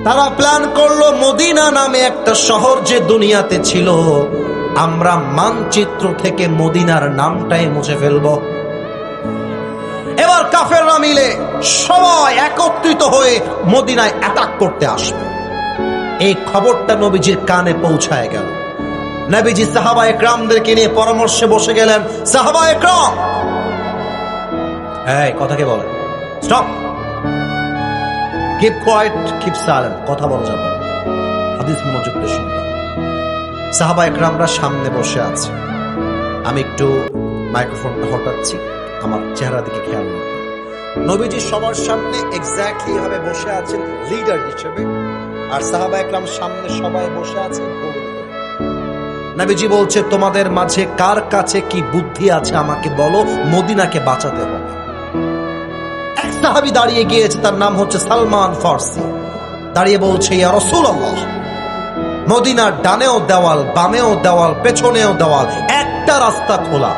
তারা প্ল্যান করলো মদিনা নামে একটা শহর যে দুনিয়াতে ছিল, আমরা মানচিত্র থেকে মদিনার নামটাই মুছে ফেলবো। এবার কাফেররা মিলে সবাই একত্রিত হয়ে মদিনায় অ্যাটাক করতে আসবে। এই খবরটা নবীজির কানে পৌঁছায় গেল। নবীজি সাহাবা একরামদেরকে নিয়ে পরামর্শে বসে গেলেন। সাহাবা একরাম, এই কথাকে বলেন, stop, keep quiet, keep silent, কথা বলা যাবে না, হাদিস মনোযোগ দিয়ে শুনতে হবে। সাহাবা একরামরা সামনে বসে আছে, আমি একটু মাইক্রোফোনটা হটাচ্ছি, আমার চেহারা দিকে খেয়াল রাখবেন। নবীজি সবার সামনে এক্স্যাক্টলি এভাবে বসে আছেন লিডার হিসেবে, আর সাহাবা একরাম সামনে সবাই বসে আছেন। নবীজি বলছে, তোমাদের মাঝে কার কাছে কি বুদ্ধি আছে আমাকে বলো, মদিনাকে বাঁচাতে হবে। এক সাহাবী দাঁড়িয়ে গিয়েছে, তার নাম হচ্ছে সালমান ফারসি। দাঁড়িয়ে বলছে, ইয়া রাসূলুল্লাহ, মদিনার ডানেও দেওয়াল, বামেও দেওয়াল, পেছনেও দেওয়াল, একটা রাস্তা খোলা।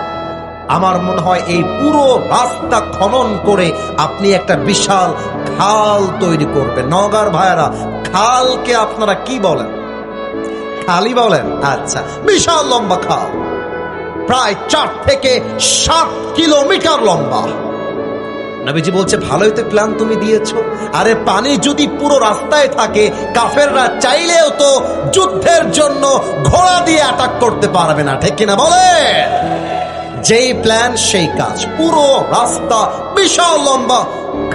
আমার মনে হয় এই পুরো রাস্তা খনন করে আপনি একটা বিশাল খাল তৈরি করবেন। নওগাঁর ভাইয়েরা, খালকে আপনারা কি বলেন? খালি বলেন? আচ্ছা, বিশাল লম্বা খাল, প্রায় 4 থেকে 7 কিলোমিটার লম্বা। নবীজি বলছে, ভালোই তো প্ল্যান তুমি দিয়েছো। আরে পানি যদি পুরো রাস্তায় থাকে, কাফেররা চাইলেও তো যুদ্ধের জন্য ঘোড়া দিয়ে অ্যাটাক করতে পারবে না, ঠিক কিনা বলে? যেই প্ল্যান সেই কাজ। পুরো রাস্তা বিশাল লম্বা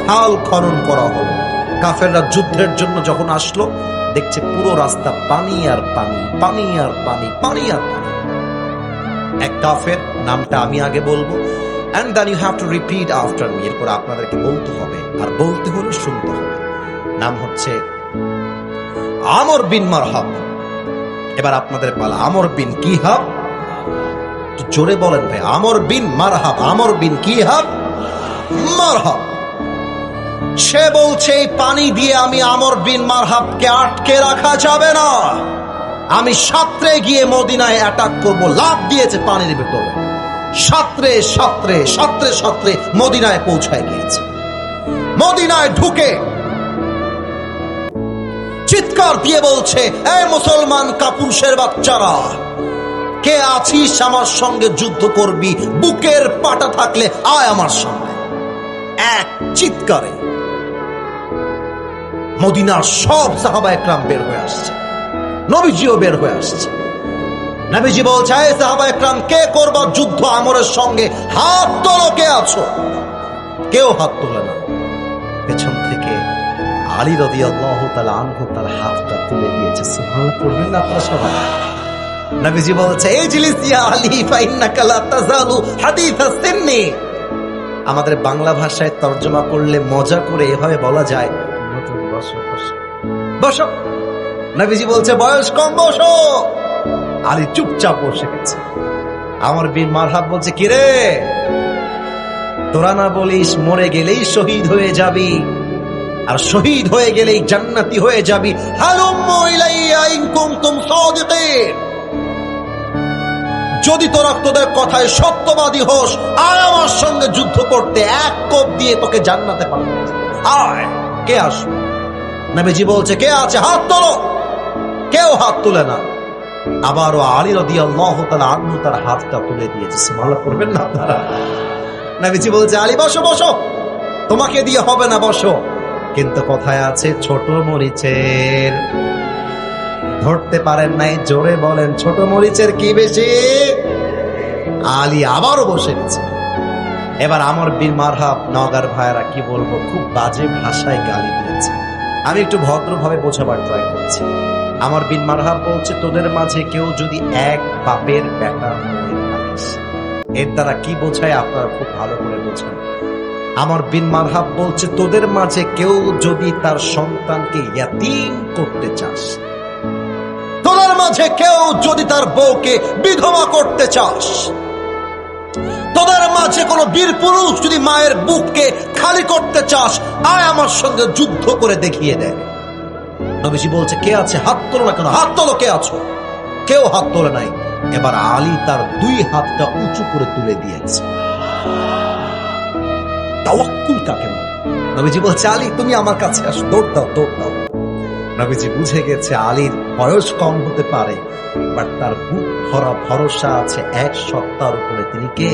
খাল খনন করা হলো। কাফেররা যুদ্ধের জন্য যখন আসলো, দেখছে পুরো রাস্তা পানি আর পানি, পানি আর পানি, পানি আর পানি। এক কাফের, নামটা আমি আগে বলবো, and then you have to repeat after me, এরপর আপনাদেরকে বলতে হবে, আর বলতে হলে শুনতে হবে। নাম হচ্ছে আমর বিন মারহাব। এবার আপনাদের পালা। আমর বিন কি হাব? জোরে বলেন ভাই। আমর বিন মারহাব। আমর বিন কি হাব? মারহাব। সে বলছে, এই পানি দিয়ে আমি আমর বিন মারহাবকে আটকে রাখা যাবে না, আমি সাঁতরে গিয়ে মদিনায় অ্যাটাক করব। লাফ দিয়েছে পানির ভেতরে, সাঁতরে সাঁতরে সাঁতরে সাঁতরে মদিনায় পৌঁছায় গিয়েছে। মদিনায় ঢুকে চিৎকার দিয়ে বলছে, এই মুসলমান কাপুরুষের বাচ্চারা, কে আছিস আমার সঙ্গে যুদ্ধ করবি? বুকের পাটা থাকলে আয় আমার সঙ্গে। এক চিৎকারে মদিনার সব সাহাবা একরাম বের হয়ে আসছে, নবীজিও বের হয়ে আসছে। নবীজি বলছে, এই সাহাবা একরাম, কে করবা যুদ্ধ আমরের সঙ্গে? হাত তোলো, কে আছো? কেউ হাত তোলে না। পেছন থেকে আলী রাদিয়াল্লাহু তাআলা আনহু তার হাতটা তুলে দিয়েছে। সুবহানাল্লাহ পড়বেন না আপনারা সবাই? নবীজি বলছে, এই জিলিস ইয়া আলী ফাইন্নাকা লা তাযালু হাদিথা সিন্নি। আমাদের বাংলা ভাষায় তরজমা করলে মজা করে এভাবে বলা যায়, বসো বসো বসো। নবীজি বলছে, বয়স কম, বসো। আলী চুপচাপ বসে গেছে। আমর বিন মারহাব বলছে, কিরে, তোরা না বলিস মরে গেলেই শহীদ হয়ে যাবি, আর শহীদ হয়ে গেলেই জান্নাতি হয়ে যাবি? হালুম্মু ইলাইয়া ইন কুনতুম সাদিকিন। যদি তোরা তোদের কথায় সত্যবাদী হোস, আয় আমার সঙ্গে যুদ্ধ করতে, এক কোপ দিয়ে তোকে জান্নাতে পাঠাবো। আয়। কে আসবে? নবীজি বলছে, কে আছে? হাত তোলো। কেউ হাত তুলে না। আবারও আলী রাদিয়াল্লাহু তাআলা আনহু তার হাতটা তুলে দিয়েছে। সুবহানাল্লাহ পড়বেন না আপনারা? নবীজি বলছে, আলী বসো বসো, তোমাকে দিয়ে হবে না, বসো। কিন্তু কথায় আছে, ছোট মরিচের, ধরতে পারেন নাই, জোরে বলেন, ছোট মরিচের কি বেশি? আলী আবারও বসে গেছে। এবার আমর বিন মারহাব, নওগাঁর ভাইয়েরা কি বলবো, খুব বাজে ভাষায় গালি দিয়েছে। আমি একটু ভদ্রভাবে বোঝাবার ট্রাই করছি। আমর বিন মারহাব বলছে, তোদের মাঝে কেউ যদি এক বাপের বেটা হয়ে থাকিস, এর দ্বারা কি বোঝায় আপনারা খুব ভালো করে বোঝেন। আমর বিন মারহাব বলছে, তোদের মাঝে কেউ যদি তার সন্তানকে ইয়াতীম করতে চাস, তোদের মাঝে কেউ যদি তার বউকে বিধবা করতে চাস, তোদের মাঝে কোনো বীর পুরুষ যদি মায়ের বুককে খালি করতে চাস, আয় আমার সঙ্গে যুদ্ধ করে দেখিয়ে দেয়। নবীজি বলছে, কে আছে? হাত তোলো না কেন? হাত তোলো, কে আছো? কেউ হাত তোলে নাই। এবার আলী তার 2 হাতটা উঁচু করে তুলে দিয়েছে। তাওয়াক্কুল কাকে বলে? নবীজি বলছে, আলী তুমি আমার কাছে আসো, দৌড় দাও, দৌড় দাও। নবীজি বুঝে গেছে আলীর বয়স কম হতে পারে, বাট তার বুক ভরা ভরসা আছে এক সত্তার উপরে। তিনি কে?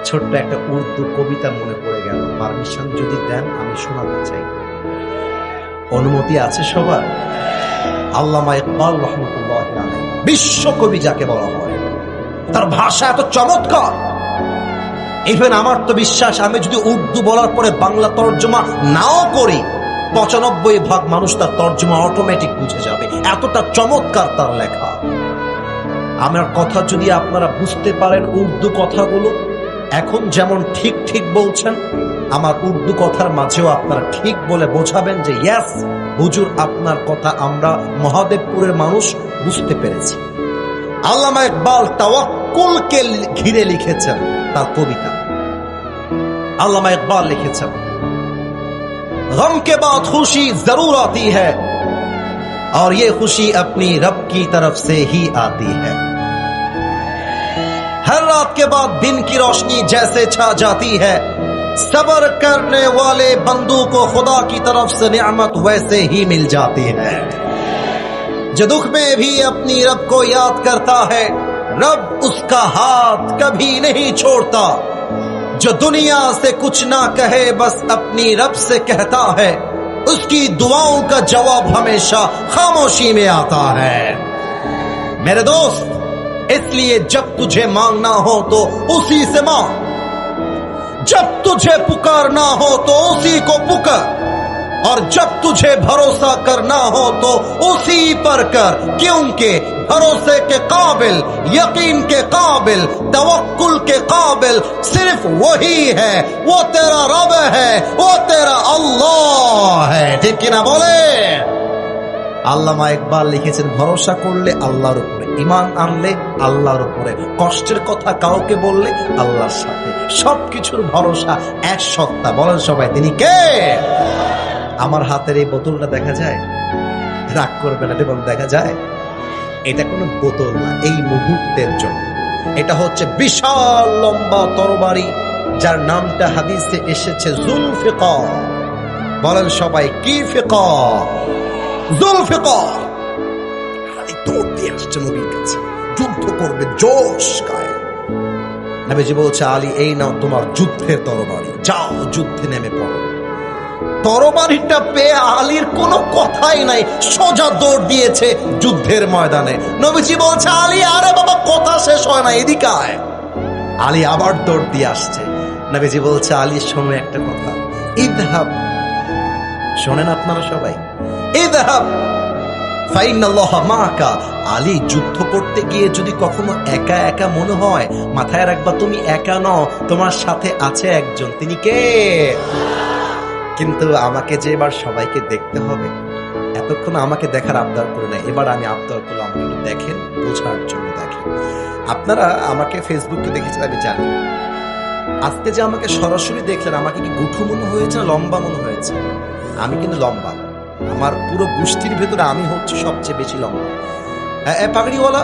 ছোট্ট একটা উর্দু কবিতা মনে পড়ে গেল, পারমিশন যদি দেন আমি শোনাতে চাই, অনুমতি আছে সবার? আল্লামা ইকবাল রহমতুল্লাহ আলাইহি, বিশ্বকবি যাকে বলা হয়, তার ভাষা এত চমৎকার। ইভেন আমার তো বিশ্বাস, আমি যদি উর্দু বলার পরে বাংলা তর্জমা নাও করি, 95% মানুষ তার তর্জমা অটোমেটিক বুঝে যাবে, এতটা চমৎকার তার লেখা। আমার কথা যদি আপনারা বুঝতে পারেন, উর্দু কথাগুলো এখন যেমন ঠিক ঠিক বলছেন, আমার উর্দু কথার মাঝেও আপনারা ঠিক বলে বোঝাবেন যে ইয়েস হুজুর, আপনার কথা আমরা মহাদেবপুরের মানুষ বুঝতে পেরেছি। আল্লামা ইকবাল তাওয়াক্কুলকে ঘিরে লিখেছেন তার কবিতা। আল্লামা ইকবাল লিখেছেন, गम के बाद खुशी जरूर आती है और ये खुशी अपनी रब की तरफ से ही आती है। हर रात के बाद दिन की रोशनी जैसे छा जाती है, सब्र करने वाले बंदू को खुदा की तरफ से नियामत वैसे ही मिल जाती है। जो दुख में भी अपनी रब को याद करता है, रब उसका हाथ कभी नहीं छोड़ता। जो दुनिया से कुछ ना कहे बस अपनी रब से कहता है, उसकी दुआओं का जवाब हमेशा खामोशी में आता है। मेरे दोस्त, इसलिए जब तुझे मांगना हो तो उसी से मांग, जब तुझे पुकारना हो तो उसी को पुकार, और जब तुझे भरोसा करना हो तो उसी पर कर, क्योंकि भरोसे के काबिल, यकीन के काबिल, तवक्कुल के काबिल सिर्फ वही है, वो तेरा रब है, वो तेरा अल्लाह है। ठीक कि ना बोले? আল্লামা ইকবাল লিখেছেন, ভরসা করলে আল্লাহর উপরে, ঈমান আনলে আল্লাহর উপরে, কষ্টের কথা কাউকে বললে আল্লাহর সাথে, সবকিছুর ভরসা এক সত্তা। বলেন সবাই, তিনি কে? আমার হাতের এই বোতলটা দেখা যায়? রাগ করবে না, দেখা যায়? এটা কোনো বোতল না, এই মুহূর্তের জন্য। এটা হচ্ছে বিশাল লম্বা তরবারি, যার নামটা হাদিসে এসেছে জুলফিকার। বলেন সবাই, কি ফিকার? জুলফিকার। আলী দৌড় দিয়ে আসছে নবীর কাছে, যুদ্ধ করবে জোশ গায়ে। নবীজি বলছে, আলী এই নাও তোমার যুদ্ধের তরবারি, যাও যুদ্ধে নেমে পড়ো। তরবারিটা পেয়ে আলীর কোনো কথাই নাই, সোজা দৌড় দিয়েছে যুদ্ধের ময়দানে। নবীজি বলছে, আলী আরে বাবা কথা শেষ হয় না, এদিকে আয়। আলী আবার দৌড় দিয়ে আসছে। নবীজি বলছে, আলী শোনো একটা কথা, ইযহাব, শোনেন আপনারা সবাই, ইযহাব ফাইনাল্লাহা মাআকা। আলী, যুদ্ধ করতে গিয়ে যদি কখনো একা একা মনে হয়, মাথায় রাখবা তুমি একা নও, তোমার সাথে আছে একজন। তিনি কে? কিন্তু আমাকে যে এবার সবাইকে দেখতে হবে, এতক্ষণ আমাকে দেখার আবদার করে না, এবার আমি আবদার করলাম আমাকে একটু দেখেন, বোঝার জন্য দেখেন। আপনারা আমাকে ফেসবুকে দেখেছেন আমি জানি, আজকে যে আমাকে সরাসরি দেখলেন, আমাকে কি গুঠু মনে হয়েছে না লম্বা মনে হয়েছে? আমি কিন্তু লম্বা, আমার পুরো গোষ্ঠীর ভেতরে আমি হচ্ছে সবচেয়ে বেশি লম্বা। পাগড়িওয়ালা,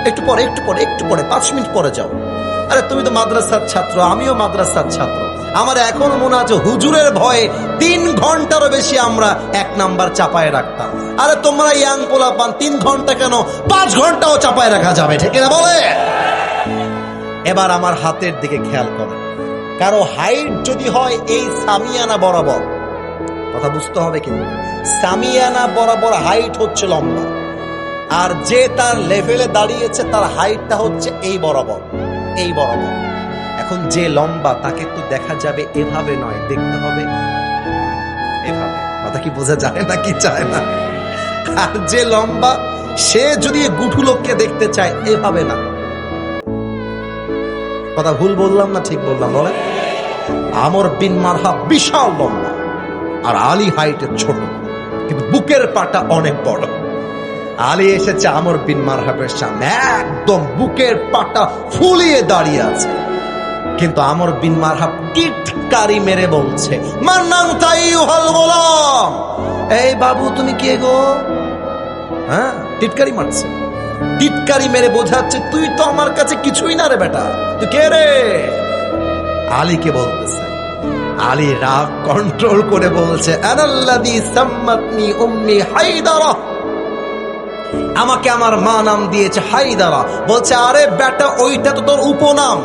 একটু পরে 5 মিনিট পরে যাও। আরে তুমি তো মাদ্রাসার ছাত্র, আমিও মাদ্রাসার ছাত্র, আমার এখনো মনে আছে হুজুরের ভয়ে 3 ঘন্টারও বেশি আমরা 1 নাম্বার চাপায় রাখতাম। আরে তোমরা ইয়াং পোলা পান, 3 ঘন্টা কেন 5 ঘন্টাও চাপায় রাখা যাবে, ঠিক না বলে? এবার আমার হাতের দিকে খেয়াল করো, কারো হাইট যদি হয় এই সামিয়ানা বরাবর, কথা বুঝতে হবে কিন্তু, সামিয়ানা বরাবর হাইট হচ্ছে লম্বা, আর যে তার লেভেলে দাঁড়িয়েছে তার হাইটটা হচ্ছে এই বরাবর, এই বরাবর। এখন যে লম্বা তাকে তো দেখা যাবে এভাবে নয়, দেখতে হবে এভাবে। কথা কি বোঝা যায় না কি চায় না? আর যে লম্বা সে যদি গুঠু লোককে দেখতে চায় এভাবে না। কথা ভুল বললাম না ঠিক বললাম? বলে আমর বিন মারহাব বিশাল লম্বা, আর আলী হাইটে ছোট, কিন্তু বুকের পাটা অনেক বড়। আলী এসেছে আমর বিন মারহাবের সামনে, একদম বুকের পাটা ফুলিয়ে দাঁড়িয়ে আছে, কিন্তু আমর বিন মারহাব টিটকারি মেরে বলছে, মান্নান তাইয়ুহাল গোলাম, এই বাবু তুমি কে গো? হ্যাঁ, টিটকারি মারছে, টিটকারি মেরে বোঝাচ্ছে তুই তো আমার কাছে কিছুই না রে বেটা, তুই কে রে? আলীকে বলতেছে। আলী রাগ কন্ট্রোল করে বলছে, আনাল্লাযী সাম্মাতনি উম্মি হায়দারা, আমাকে আমার মা নাম দিয়েছে হায়দারা। বলছে, আরে বেটা, ওইটা তো তোর উপনাম,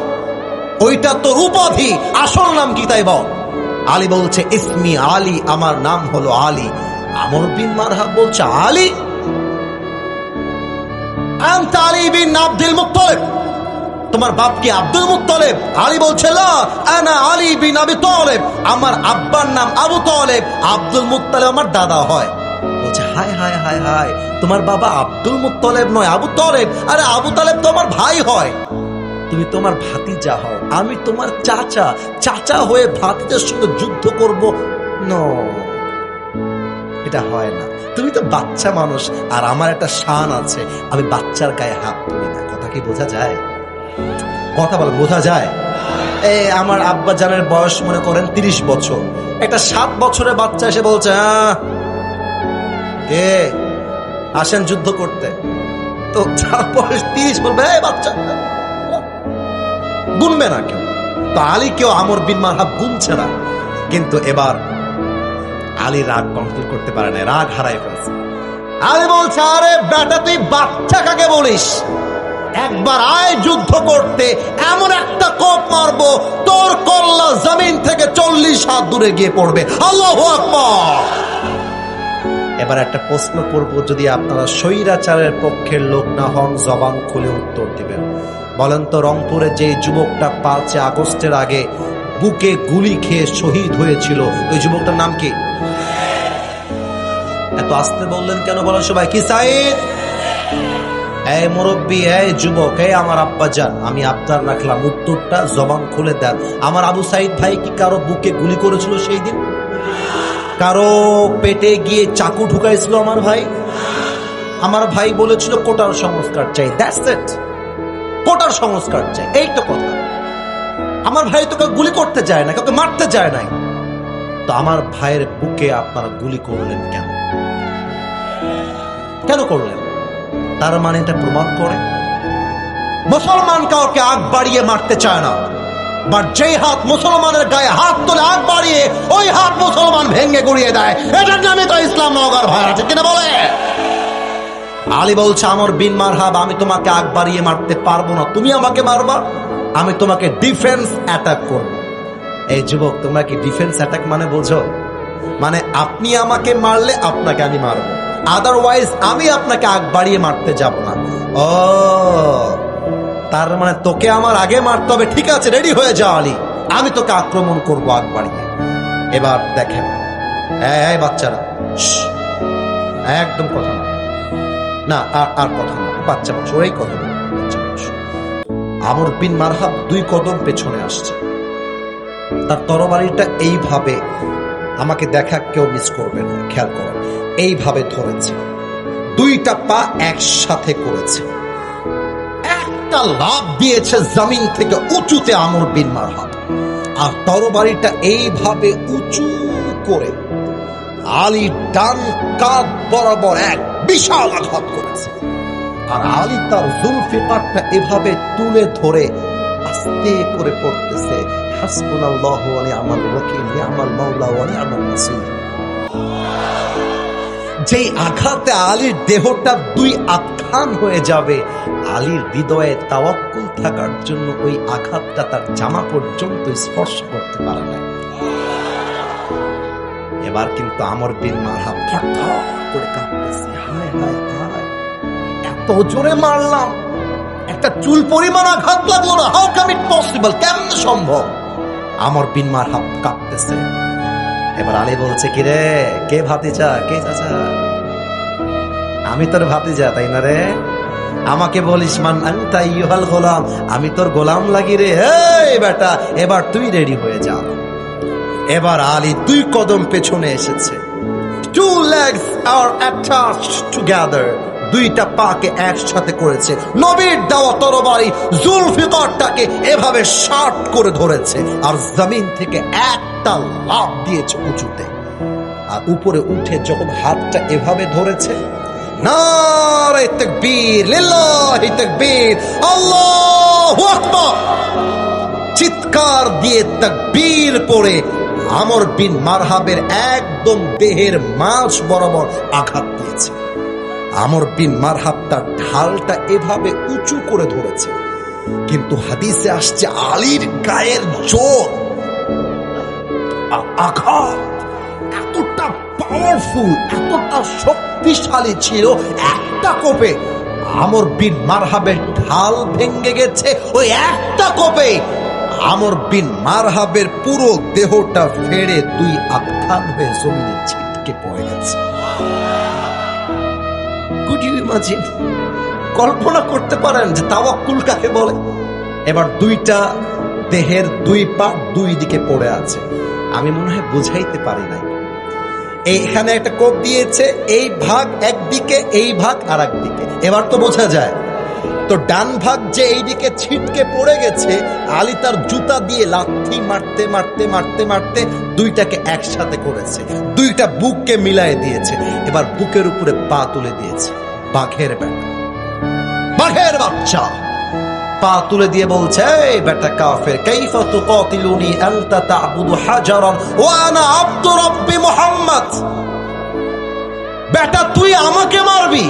ওইটা তোর উপাধি, আসল নাম কি তাই বল। আলী বলছে, ইসমি আলী, আমার নাম হলো আলী। আমর বিন মারহাব বলছে, আলী? আনতা আলী বিন আব্দুল মুত্তালিব, তোমার বাপ কি আব্দুল মুত্তালিব? আলী বলছে, লা, আনা আলী বিন আবি তালিব, আমার আব্বার নাম আবু তালিব, আব্দুল মুত্তালিব আমার দাদা হয়। বলছে, হায় হায় হায় হায়, তোমার বাবা আব্দুল মুত্তালিব নয়, আবু তালিব। আরে আবু তালিব তো আমার ভাই হয়, তুমি তোমার ভাতিজা হও, আমি তোমার চাচা। চাচা হয়ে ভাতিজার সঙ্গে যুদ্ধ করব? নো, এটা হয় না। তুমি তো বাচ্চা মানুষ, আর আমার একটা শান আছে, আমি বাচ্চার গায়ে হাত তুলি না। কথা কি বোঝা যায়? কথা বলে বোঝা যায়? আমার আব্বা জানের বয়স মনে করেন 30 বছর, একটা 7 বছরের বাচ্চা এসে বলছে, কে আসেন যুদ্ধ করতে, তো যার বয়স 30 বলবে, বাচ্চা, গুনবে না কেউ। তো আলী কেউ আমর বিন মারহাব গুনছে না। কিন্তু এবার আলী রাগ কন্ট্রোল করতে পারে না, রাগ হারায় ফেলছে। আলী বলছে, আরে বেটা, তুই বাচ্চা কাকে বলিস? একবার আয় যুদ্ধ করতে, এমন একটা কোপ মারবো তোর কল্লা জমিন থেকে 40 হাত দূরে গিয়ে পড়বে। আল্লাহু আকবার। এবার একটা প্রশ্ন করব, যদি আপনারা স্বৈরাচারের পক্ষের লোক না হন, জবান খুলে উত্তর দিবেন। বলেন তো, রংপুরে যে যুবকটা 5 আগস্টের আগে বুকে গুলি খেয়ে শহীদ হয়েছিল, ওই যুবকটার নাম কি? এত আস্তে বললেন কেন? বলেন সবাই, কি সাইদ? এই মুরব্বী, এই যুবক, এই আমার আব্বা জান, আমি আপনার রাখলাম উত্তরটা, জবান খুলে দেন। আমার আবু সাইদ ভাই কি কারো বুকে গুলি করেছিল সেই দিন? কারো পেটে গিয়ে চাকু ঢুকাইছিল আমার ভাই? আমার ভাই বলেছিল কোটার সংস্কার চাই, দ্যাটস ইট, কোটার সংস্কার চাই, এই তো কথা। আমার ভাই তো কাউকে গুলি করতে যায় না, কাউকে মারতে যায় নাই। তো আমার ভাইয়ের বুকে আপনারা গুলি করলেন কেন? কেন করলেন? তার মানে এটা প্রমাণ করে মুসলমান কাউকে আগ বাড়িয়ে মারতে চায় না, বাট যেই হাত মুসলমানের গায়ে হাত তোলে আগ বাড়িয়ে, ওই হাত মুসলমান ভেঙে গুড়িয়ে দেয়। এটার নামে তো ইসলাম। নগর ভাইরা ঠিক কিনা বলে? আলী বলছে, আমর বিন মারহাব, আমি তোমাকে আগ বাড়িয়ে মারতে পারবো না, তুমি আমাকে মারবা, আমি তোমাকে ডিফেন্স অ্যাটাক করব। এই যুবক, তোমরা কি ডিফেন্স অ্যাটাক মানে বোঝো? মানে আপনি আমাকে মারলে আপনাকে আমি মারবো, আদারওয়াইজ আমি আপনাকে আগ বাড়িয়ে মারতে যাব না। ও, তার মানে তোকে আমার আগে মারতে হবে। ঠিক আছে, রেডি হয়ে যা আলী, আমি তোকে আক্রমণ করবো আগ বাড়িয়ে। এবার দেখেন, এই বাচ্চারা, একদম কথা না, আর কথা না, বাচ্চা মানুষ, ওরাই কথা বলে, বাচ্চা মানুষ। আমর বিন মারহাব 2 কদম পেছনে আসছে, তার তরবারিটা এইভাবে, আমাকে দেখা কেউ মিস করবে না, খেয়াল করেন, এইভাবে ধরেছে, 2টা পা একসাথে করেছে, একটা লাফ দিয়েছে জমিন থেকে উঁচুতে আমর বিন মারহাব, আর তরবারিটা এইভাবে উঁচু করে আলী ডান কাঁধ বরাবর এক বিশাল আঘাত করেছে। আর আলী তার জুলফিকারটা এভাবে তুলে ধরে আস্তে করে পড়তেছে, হাসবুনাল্লাহু ওয়া নি'মাল ওয়াকিল, নি'মাল মাওলা ওয়া নি'মান নাসির। যেই আঘাতে আলীর দেহটা 2 আটখান হয়ে যাবে, আলীর হৃদয়ে তাওয়াক্কুল থাকার জন্য ওই আঘাতটা তার জামা পর্যন্ত স্পর্শ করতে পারে না। এবার কিন্তু আমর বিন মারহাব থরথর করে কাঁপতেছে, হায় হায় হায়, এত জোরে মারলাম, একটা চুল পরিমাণ আঘাত লাগলো না, হাউ কাম ইট পসিবল, কেমনে সম্ভব? আমর বিন মারহাব কাঁপতেছে। এবার আলী বলছে, কি রে, কে ভাতিজা, কে চাচা? আমি তোর ভাতিজা, তাই না রে? আমাকে বলিস মান আনতা আইয়ুহাল গোলাম, আমি তোর গোলাম লাগি রে। এই বেটা, এবার তুই রেডি হয়ে যা। এবার আলী 2 কদম পেছনে এসেছে, 2 legs are attached together, 2টা পাকে একসাথে করেছে, নবীর দেওয়া তরবারি জুলফিকারটাকে এভাবে শার্ট করে ধরেছে, আর জমিন থেকে একটা লাফ দিয়েছে উঁচুতে। আর উপরে উঠে যখন হাতটা এভাবে ধরেছে, নারে তাকবীর, লিল্লাহি তাকবীর, আল্লাহু আকবার, চিৎকার দিয়ে তাকবীর পড়ে আমর বিন মারহাবের একদম দেহের মাঝ বরাবর আঘাত দিয়েছে। আমর বিন মারহাব তার ঢালটা এভাবে উঁচু করে ধরেছে, কিন্তু হাদিসে আসছে আলীর গায়ের জোর, আঘাত এতটা পাওয়ারফুল, এতটা শক্তিশালী ছিল, একটা কোপে আমর বিন মারহাবের ঢাল ভেঙে গেছে। ওই একটা কোপে আমর বিন মারহাবের পুরো দেহটা ফেড়ে দুই আধখান হয়ে জমিনে ছিটকে পড়ে গেছে। Could you imagine? কল্পনা করতে পারেন যে তাওয়াক্কুল কাকে বলে? এবার দুইটা দেহের দুই পা দুই দিকে পড়ে আছে। আমি মনে হয় বুঝাইতে পারি নাই। এইখানে একটা কোপ দিয়েছে, এই ভাগ একদিকে, এই ভাগ আর একদিকে। এবার তো বোঝা যায়। তো ডান ভাগ যে এইদিকে ছিটকে পড়ে গেছে, আলী তার জুতা দিয়ে লাথি মারতে মারতে মারতে মারতে দুইটাকে একসাথে করেছে, দুইটা বুককে মিলাই দিয়েছে। এবার বুকের উপরে পা তুলে দিয়েছে। বাঘের বেটা, বাঘের বাচ্চা পা তুলে দিয়ে বলছে, এই বেটা কাফের, কাইফা তুকাতিলুনি আনতা তা'বুদু হাজারান ওয়া আনা আবদু রাব্বি মুহাম্মদ। বেটা তুই আমাকে মারবি?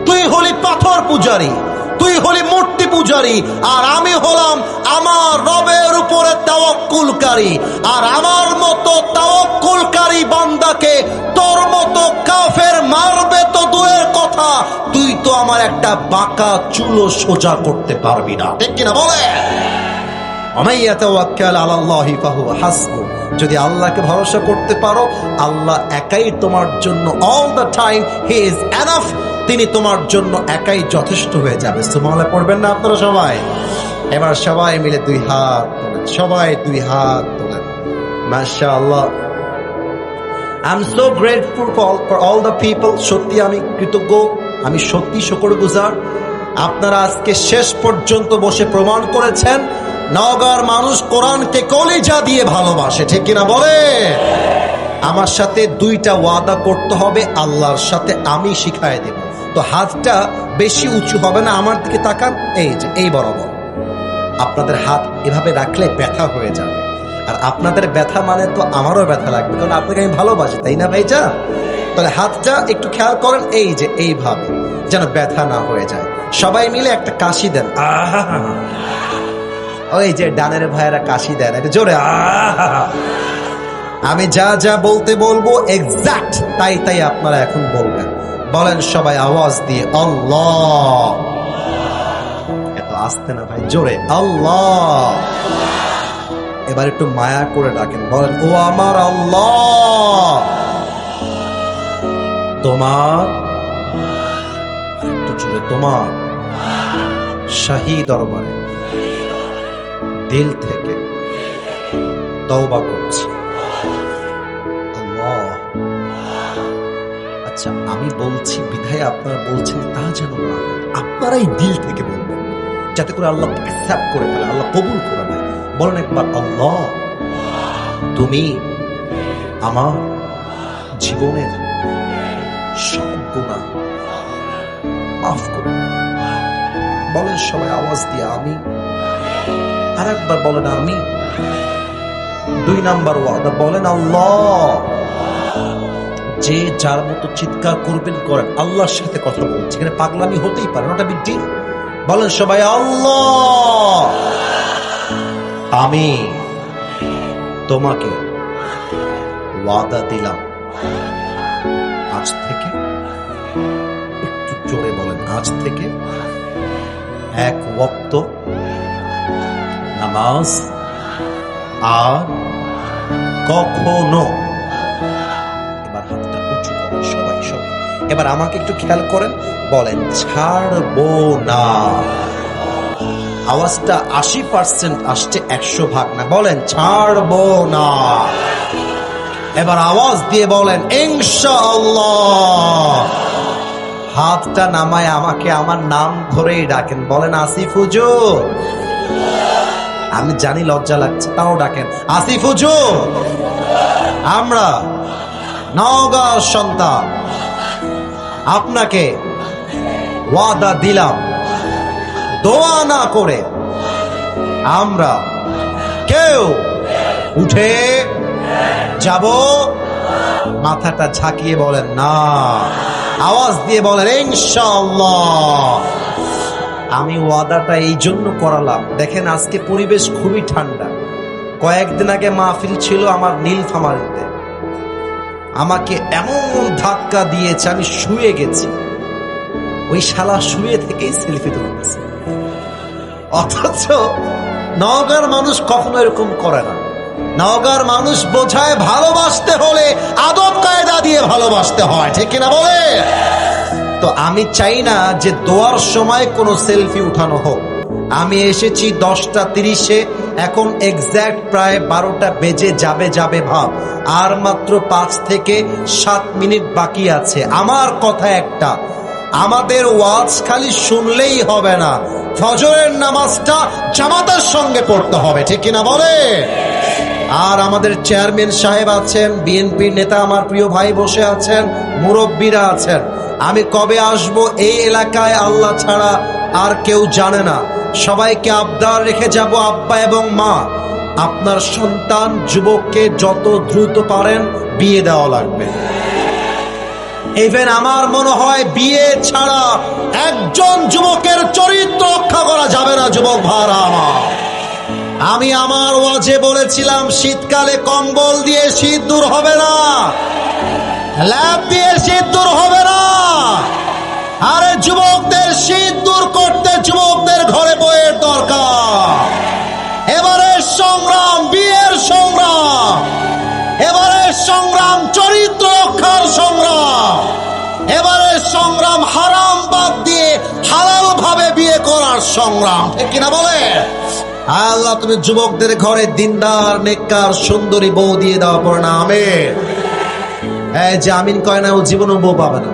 তুই হলি পাথর পূজারী, তুই হলি মূর্তি পূজারী, আর আমি হলাম আমার রবের উপরে তাওয়াক্কুলকারী। আর আমার মতো তাওয়াক্কুলকারী বান্দাকে তোর মতো কাফের মারবে তো দূরের কথা, তুই তো আমার একটা বাঁকা চুলো সোজা করতে পারবি না। ঠিক কিনা বলে? যদি আল্লাহকে ভরসা করতে পারো, আল্লাহ একাই তোমার জন্য all the time he is enough. তিনি তোমার জন্য একাই যথেষ্ট হয়ে যাবে। সুবহানাল্লাহ পড়বেন না আপনারা সবাই? এবার সবাই মিলে দুই হাত তোলেন, সবাই দুই হাত তোলেন। মাশাআল্লাহ, I am so grateful for all the people. সত্যি আমি কৃতজ্ঞ, আমি সত্যি শুকরগুজার। আপনারা আজকে শেষ পর্যন্ত বসে প্রমাণ করেছেন নওগাঁর মানুষ কোরআনকে কলিজা দিয়ে ভালোবাসে। ঠিক কিনা বলে? আমার সাথে দুইটা ওয়াদা করতে হবে, আল্লাহর সাথে আমি শিখাই দেব। তো হাতটা বেশি উঁচু হবে না, আমার দিকে তাকান, এই যে এই বরাবর। আপনাদের হাত এভাবে রাখলে ব্যথা হয়ে যাবে, আর আপনাদের ব্যথা মানে তো আমারও ব্যথা লাগবে, কারণ আপনাকে আমি ভালোবাসি, তাই না ভাইজা? তাহলে হাতটা একটু খেয়াল করেন, এই যে এইভাবে, যেন ব্যথা না হয়ে যায়। সবাই মিলে একটা কাশি দেন, আহা। ওই যে ডানের ভাইয়েরা কাশি দেন, এটা জোরে আহা। আমি যা যা বলতে বলবো এক্সাক্ট তাই তাই আপনারা এখন বলবেন। বলেন সবাই আওয়াজ দিয়ে, আল্লাহ। এত আস্তে না ভাই, জোরে আল্লাহ। এবার একটু মায়া করে ডাকেন, বলেন ও আমার আল্লাহ, তোমার, একটু জোরে, তোমার শাহী দরবারে দিল থেকে তওবা করছি। আচ্ছা, আমি বলছি বিধায় আপনারা বলছেন তা যেন না, আপনারাই দিল থেকে বলবেন, যাতে করে আল্লাহ অ্যাকসেপ্ট করে ফেলে, আল্লাহ কবুল করে নেয়। বলেন একবার, আল্লাহ তুমি আমার জীবনের সব গুনাহ মাফ করে। বলেন সবাই আওয়াজ দিয়ে, আমি। আর একবার বলেন, আমি। দুই নাম্বার ওয়াদা, বলেন আল্লাহ। যে যার মতো চিৎকার করবেন করেন, আল্লাহর সাথে কথা বলছি, এখানে পাগলামি হতেই পারে, নট আ বিগ ডিল। বলেন সবাই, আল্লাহ আমি তোমাকে ওয়াদা দিলাম, আজ থেকে, একটু জোরে বলেন, আজ থেকে এক ওয়াক্ত নামাজ আর কখনো। এবার হাতটা উঁচু করেন সবাই সবাই। এবার আমাকে একটু খেয়াল করেন, বলেন ছাড়বো না। আওয়াজটা 80% আসছে, 100 ভাগ না। বলেন ছাড়বো না। এবার আওয়াজ দিয়ে বলেন ইনশাআল্লাহ। হাতটা নামায় আমাকে আমার নাম ধরেই ডাকেন, বলেন আসিফ হুজুর। আমি জানি লজ্জা লাগছে, তাও ডাকেন আসিফ হুজুর। আমরা নওগাঁ সন্তান, আপনাকে ওয়াদা দিলাম, দোয়া না করে আমরা কেউ উঠে যাব, মাথাটা ঝাঁকিয়ে বলেন না, আওয়াজ দিয়ে বলেন ইনশাআল্লাহ। আমি ওয়াদাটা এই জন্য করালাম, দেখেন আজকে পরিবেশ খুবই ঠান্ডা। কয়েকদিন আগে মাহফিল ছিল আমার নীলফামারীতে, আমাকে এমন ধাক্কা দিয়েছে আমি শুয়ে গেছি, ওই শালা শুয়ে থেকেই সেলফি তুলতেছে। অথচ নওগাঁর মানুষ কখনো এরকম করে না। নওগাঁর মানুষ বোঝায় ভালোবাসতে হলে আদব কায়দা দিয়ে ভালোবাসতে হয়, ঠিক কিনা বলে? তো আমি চাই না যে দোয়ার সময় কোনো সেলফি উঠানো হোক। আমি এসেছি 10:30, এখন এক্স্যাক্ট প্রায় 12টা বেজে যাবে ভাব, আর মাত্র 5 থেকে 7 মিনিট বাকি আছে। আমার কথা একটা, আমাদের ওয়াজ খালি শুনলেই হবে না, ফজরের নামাজটা জামাতের সঙ্গে পড়তে হবে, ঠিক কিনা বলে? আর আমাদের চেয়ারম্যান সাহেব আছেন, বিএনপির নেতা আমার প্রিয় ভাই বসে আছেন, মুরব্বীরা আছেন। আমি কবে আসব এই এলাকায় আল্লাহ ছাড়া আর কেউ জানে না। সবাইকে আবদার রেখে যাব, আব্বা এবং মা, আপনার সন্তান যুবককে যত দ্রুত পারেন বিয়ে দেওয়া লাগবে। ইভেন আমার মনে হয় বিয়ে ছাড়া একজন যুবকের চরিত্র রক্ষা করা যাবে না। যুবক ভাইরা আমার, আমি আমার ওয়াজে বলেছিলাম শীতকালে কম্বল দিয়ে শীত দূর হবে না, ল্যাপ দিয়ে শীত দূর হবে না। আরে যুবকদের শীত দূর করতে যুবকদের ঘরে বইয়ের দরকার। এবারের সংগ্রাম বিয়ের সংগ্রাম, এবারের সংগ্রাম চরিত্র রক্ষার সংগ্রাম, এবারের সংগ্রাম হারাম বাদ দিয়ে হালাল ভাবে বিয়ে করার সংগ্রাম, ঠিক কিনা বলে? আল্লাহ তুমি যুবকদের ঘরে দিনদার নেককার সুন্দরী বউ দিয়ে দাও, পড়ে না আমিন। এই যে আমিন কয় না, ও জীবনও বউ পাবে না।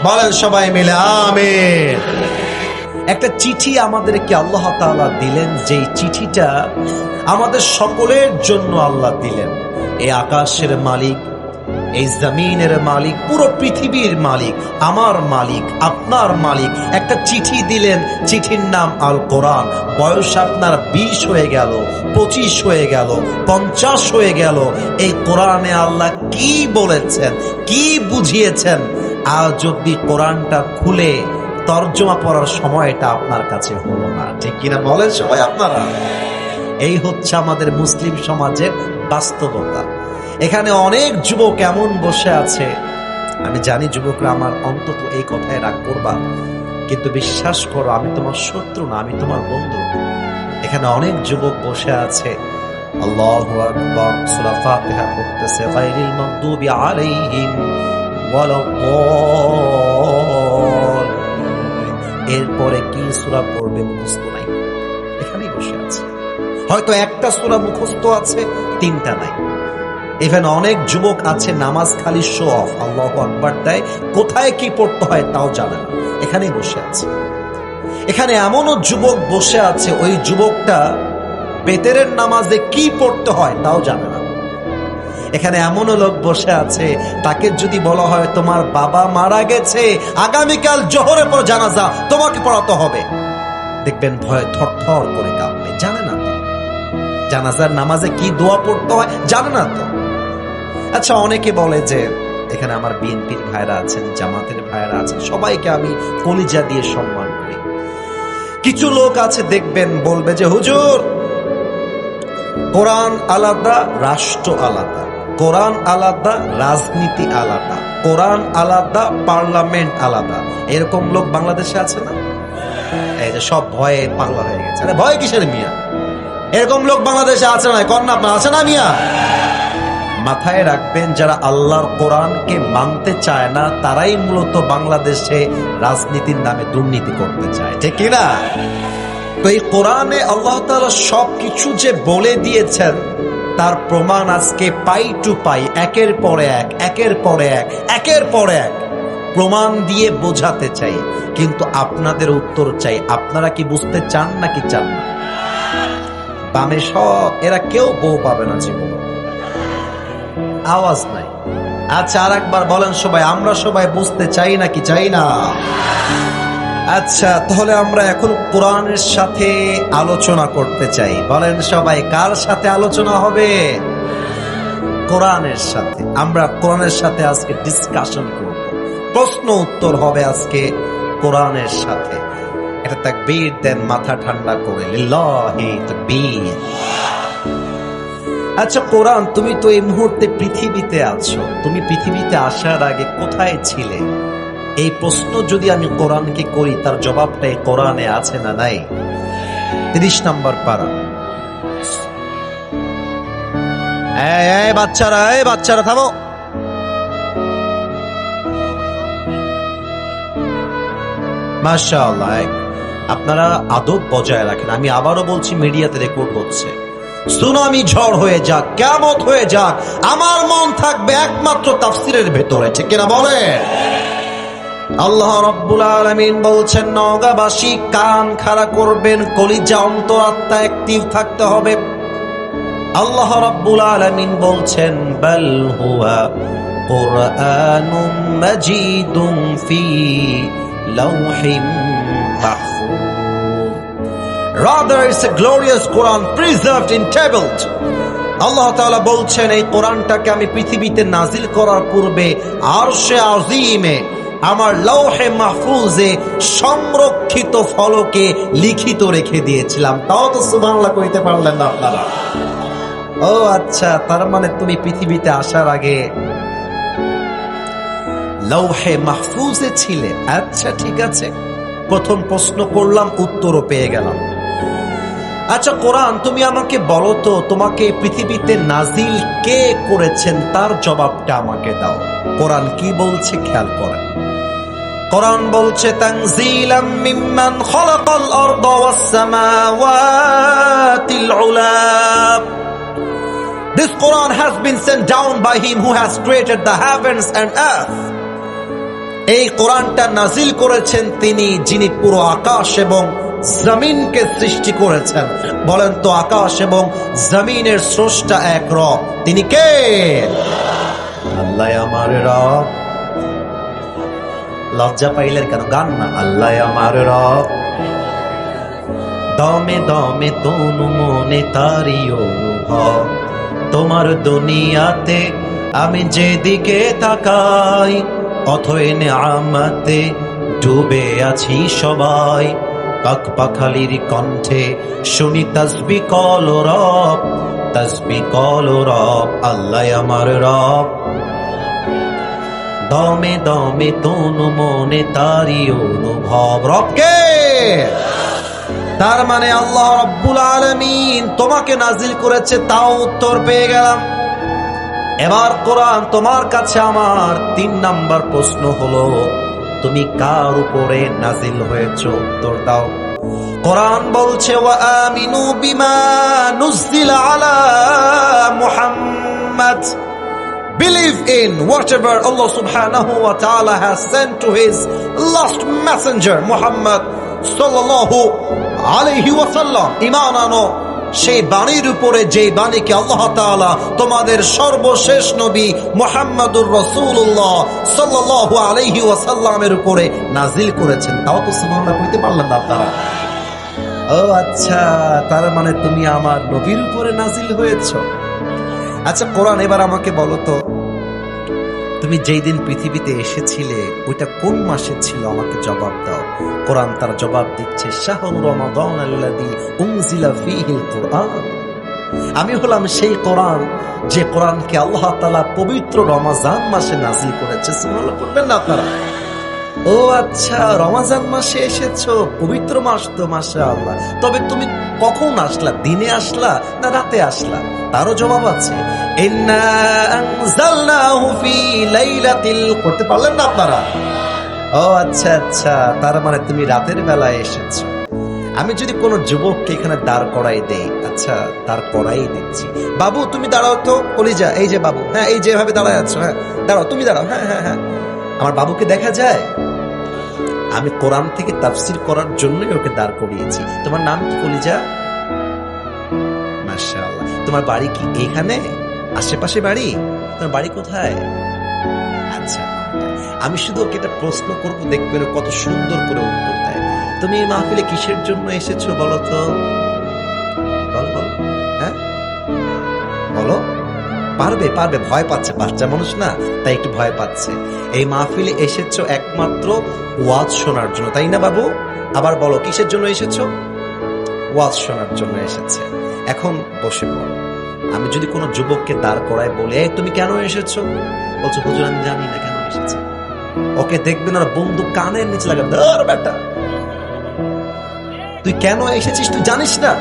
বলেন সবাই মিলে আমিন। একটা চিঠি আমাদেরকে আল্লাহ তাআলা দিলেন, যেই চিঠিটা আমাদের সকলের জন্য আল্লাহ দিলেন। এই আকাশের মালিক, এই জমিনের মালিক, পুরো পৃথিবীর মালিক, আমার মালিক, আপনার মালিক একটা চিঠি দিলেন। চিঠির নাম আল কোরআন। বয়স আপনার 20 হয়ে গেল, 25 হয়ে গেল, 50 হয়ে গেল, এই কোরআনে আল্লাহ কি বলেছেন, কি বুঝিয়েছেন, আর যদি কোরআনটা খুলে তর্জমা পড়ার সময়টা আপনার কাছে হলো না, ঠিক কিনা বলেন সবাই আপনারা? এই হচ্ছে আমাদের মুসলিম সমাজের বাস্তবতা। এখানে অনেক যুবক এমন বসে আছে, আমি জানি যুবকরা আমার অন্তত এই কথায় রাগ করবা, কিন্তু বিশ্বাস করো আমি তোমার শত্রু না, আমি তোমার বন্ধু। এখানে অনেক যুবক বসে আছে, আল্লাহু আকবার সূরা ফাতিহা পড়তেছে, গায়রিল মাগদুবি আলাইহিম ওয়ালাদ, এরপরে কি সূরা পড়বে মুখস্থ নাই, এখানেই বসে আছে। হয়তো একটা সূরা মুখস্থ আছে, 3টা নাই। ইভেন অনেক যুবক আছে নামাজ খালি শো অফ, আল্লাহু আকবার দেয়, কোথায় কি পড়তে হয় তাও জানে না, এখানেই বসে আছে। এখানে এমনও যুবক বসে আছে, ওই যুবকটা বেতেরের নামাজে কি পড়তে হয় তাও জানে না। এখানে এমনও লোক বসে আছে, তাকে যদি বলা হয় তোমার বাবা মারা গেছে, আগামীকাল জোহরের পর জানাজা তোমাকে পড়াতে হবে, দেখবেন ভয়ে থরথর করে কাঁপবে, জানে না তো। জানাজার নামাজে কি দোয়া পড়তে হয় জানে না তো। আচ্ছা, অনেকে বলে যে এখানে আমার বিএনপির ভাইরা আছেন, জামাতের ভাইরা আছেন, সবাইকে আমি কলিজা দিয়ে সম্মান করি। কিছু লোক আছে দেখবেন বলবে যে হুজুর কোরআন আলাদা, রাষ্ট্র আলাদা, কোরআন আলাদা, রাজনীতি আলাদা, কোরআন আলাদা, পার্লামেন্ট আলাদা। এরকম লোক বাংলাদেশে আছে না? এই যে সব ভয়ে পাগলা হয়ে গেছে। আরে ভয় কিসের মিয়া? এরকম লোক বাংলাদেশে আছে না? কন্যা আপনার আছে না মিয়া? মাথায় রাখবেন, যারা আল্লাহর কোরআনকে মানতে চায় না তারাই মূলত বাংলাদেশে রাজনীতির নামে দুর্নীতি করতে চায়, ঠিক কিনা? তো এই কোরআনে আল্লাহ তাআলা সবকিছু যে বলে দিয়েছেন তার প্রমাণ আজকে পাই টু পাই, একের পর এক, একের পর এক, একের পর এক প্রমাণ দিয়ে বোঝাতে চাই। কিন্তু আপনাদের উত্তর চাই, আপনারা কি বুঝতে চান নাকি চান না? বামে সব, এরা কেউ বউ পাবে না জীবন, আওয়াজ নাই। আচ্ছা, আর একবার বলেন সবাই, আমরা সবাই বুঝতে চাই নাকি চাই না? আচ্ছা, তাহলে আমরা এখন কোরআনের সাথে আলোচনা করতে চাই। বলেন সবাই, কার সাথে আলোচনা হবে? কোরআনের সাথে। আমরা কোরআনের সাথে আজকে ডিসকাশন করব, প্রশ্ন উত্তর হবে আজকে কোরআনের সাথে। এটা তাকবীর দেন মাথা ঠান্ডা করে, লিল্লাহি তাকবীর। আচ্ছা কোরআন, তুমি তো এই মুহূর্তে পৃথিবীতে আছো, তুমি পৃথিবীতে আসার আগে কোথায় ছিলে? এই প্রশ্ন যদি আমি কোরআনকে করি, তার জবাবটা এই কোরআনে আছে না নাই? 30 নম্বর পারা। এই বাচ্চারা থামো। মাশাআল্লাহ, আপনারা আদব বজায় রাখেন। আমি আবারও বলছি, মিডিয়াতে রেকর্ড হচ্ছে। সুনামি ঝড় হয়ে যাক, কিয়ামত হয়ে যাক, আমার মন থাকবে একমাত্র তাফসীরের ভেতরে, ঠিক কিনা বলেন? আল্লাহ রাব্বুল আলামিন বলছেন, নওগাঁবাসী কান খাড়া করবেন, কলিজা অন্তরাত্মা অ্যাক্টিভ থাকতে হবে। আল্লাহ রাব্বুল আলামিন বলছেন, বাল হুয়া কুরআনুম মাজিদুম ফি লাওহিম Mahfuz. Rather, it's a glorious Quran preserved in tablets. আল্লাহ তাআলা বলছেন, এই কোরআনটাকে আমি পৃথিবীতে নাজিল করার পূর্বে আরশে আজিমে, আমার লৌহে মাহফুজে সংরক্ষিত ফলকে লিখিত রেখে দিয়েছিলাম। তাও তো সুবহানাল্লাহ কইতে পারলেন না আপনারা? ও আচ্ছা, তার মানে তুমি পৃথিবীতে আসার আগে লৌহে মাহফুজে ছিলে। আচ্ছা ঠিক আছে, প্রথম প্রশ্ন করলাম, উত্তরও পেয়ে গেলাম। আচ্ছা কোরআন, তুমি আমাকে বলো তো, তোমাকে পৃথিবীতে নাজিল কে করেছেন, তার জবাবটা আমাকে দাও। কোরআন কি বলছে খেয়াল করেন। কোরআন বলছে, তানজিলাম মিম্মান খালাকাল আরদা ওয়াস সামাওয়াতিল উলা। This Quran has been sent down by him who has created the heavens and earth. এই কোরআনটা নাজিল করেছেন তিনি, যিনি পুরো আকাশ এবং জমিনকে সৃষ্টি করেছেন। বলেন তো, আকাশ এবং জমিনের স্রষ্টা এক রব, তিনি কে? আল্লাহ আমার রব। লজ্জা পাইলেন কেন? গান না, আল্লাহ আমার রব। দমে দমে তনু মনে তারি অনুভব, তোমার দুনিয়াতে আমি যেদিকে তাকাই, অথই নিয়ামতে ডুবে আছি সবাই। পাখপাখালির কণ্ঠে শুনি তাসবিহ কল রব, তাসবিহ কল রব, আল্লাহ আমার রব। দমে দমে তনু মনে তারি অনুভব, রবকে। তার মানে আল্লাহ রাব্বুল আলামিন তোমাকে নাজিল করেছে, তাও উত্তর পেয়ে গেলাম। এবার কোরআন, তোমার কাছে আমার 3 নাম্বার প্রশ্ন হলো, তুমি কার উপরে নাজিল হয়েছ? উত্তর দাও। কোরআন বলছে, ওয়া আমিনু বিমা নুজিলা আলা Muhammad. Believe in whatever Allah subhanahu wa ta'ala has sent to his last messenger Muhammad sallallahu alayhi wa sallam. ঈমান আনো সেই বাণীর উপরে, যে বাণীকে আল্লাহ তাআলা তোমাদের সর্বশেষ নবী মুহাম্মদুর রাসূলুল্লাহ সাল্লাল্লাহু আলাইহি ওয়াসাল্লামের উপরে নাজিল করেছেন। তাও তো সুবহানাল্লাহ কইতে পারলেন না আপনারা? ও আচ্ছা, তার মানে তুমি আমার নবীর উপরে নাজিল হয়েছ। আচ্ছা কোরআন, এবার আমাকে বলো তো, তুমি যেই দিন পৃথিবীতে এসেছিলে ওইটা কোন মাসে ছিল? আমাকে জবাব দাও। কোরআন তার জবাব দিচ্ছে, শাহরু রমাদান আল্লাযী উনজিলা ফীহিল কুরআন। আমি হলাম সেই কোরআন, যে কোরআনকে আল্লাহ তাআলা পবিত্র রমজান মাসে নাজিল করেছে। সুবহানাল্লাহ পড়বেন না আপনারা? ও আচ্ছা, রমজান মাসে এসেছো, পবিত্র মাস তো, মাশাআল্লাহ। তবে তুমি কখন আসলা? দিনে আসলা না রাতে আসলা? তারও জবাব আছে, ইন্না আনজালনাহু ফি লাইলাতিল, করতে পারলেন না আপনারা? ও আচ্ছা আচ্ছা, তার মানে তুমি রাতের বেলায় এসেছো। আমি যদি কোনো যুবককে এখানে দাঁড় করাই দেই, আচ্ছা দাঁড় করাই দিচ্ছি, বাবু তুমি দাঁড়াও তো, কলিজা, এই যে বাবু, হ্যাঁ এই যেভাবে দাঁড়ায় আছো, হ্যাঁ দাঁড়াও, তুমি দাঁড়াও, হ্যাঁ হ্যাঁ হ্যাঁ, আমার বাবুকে দেখা যায়? আমি কোরআন থেকে তাফসীর করার জন্যই ওকে দাঁড় করিয়েছি। তোমার নাম কি কলিজা? মাশাআল্লাহ। তোমার বাড়ি কি এখানে আশেপাশে বাড়ি? তোমার বাড়ি কোথায়? আচ্ছা, আমি শুধু ওকে একটা প্রশ্ন করবো, দেখবেন কত সুন্দর করে উত্তর দেয়। তুমি এই মাহফিলে কিসের জন্য এসেছো বলো তো? বলো বলো, হ্যাঁ বলো। পারবে পারবে, ভয় পাচ্ছে, বাচ্চা মানুষ না, তাই একটু ভয় পাচ্ছে। এই মাহফিলে এসেছো একমাত্র ওয়াজ শোনার জন্য, তাই না বাবু? আবার বলো, কিসের জন্য এসেছো? ওয়াজ শোনার জন্য এসেছে। এখন বসে পড়ো। আমি যদি কোনো যুবককে দাঁড় করায় বলে, এই তুমি কেন এসেছো, বলছো হুজুর আমি জানি না কেন এসেছি, ওকে দেখবেন আর বন্দুক কানের নিচে লাগাবে, ধর বেটা তুই কেন এসেছিস তুই জানিস না?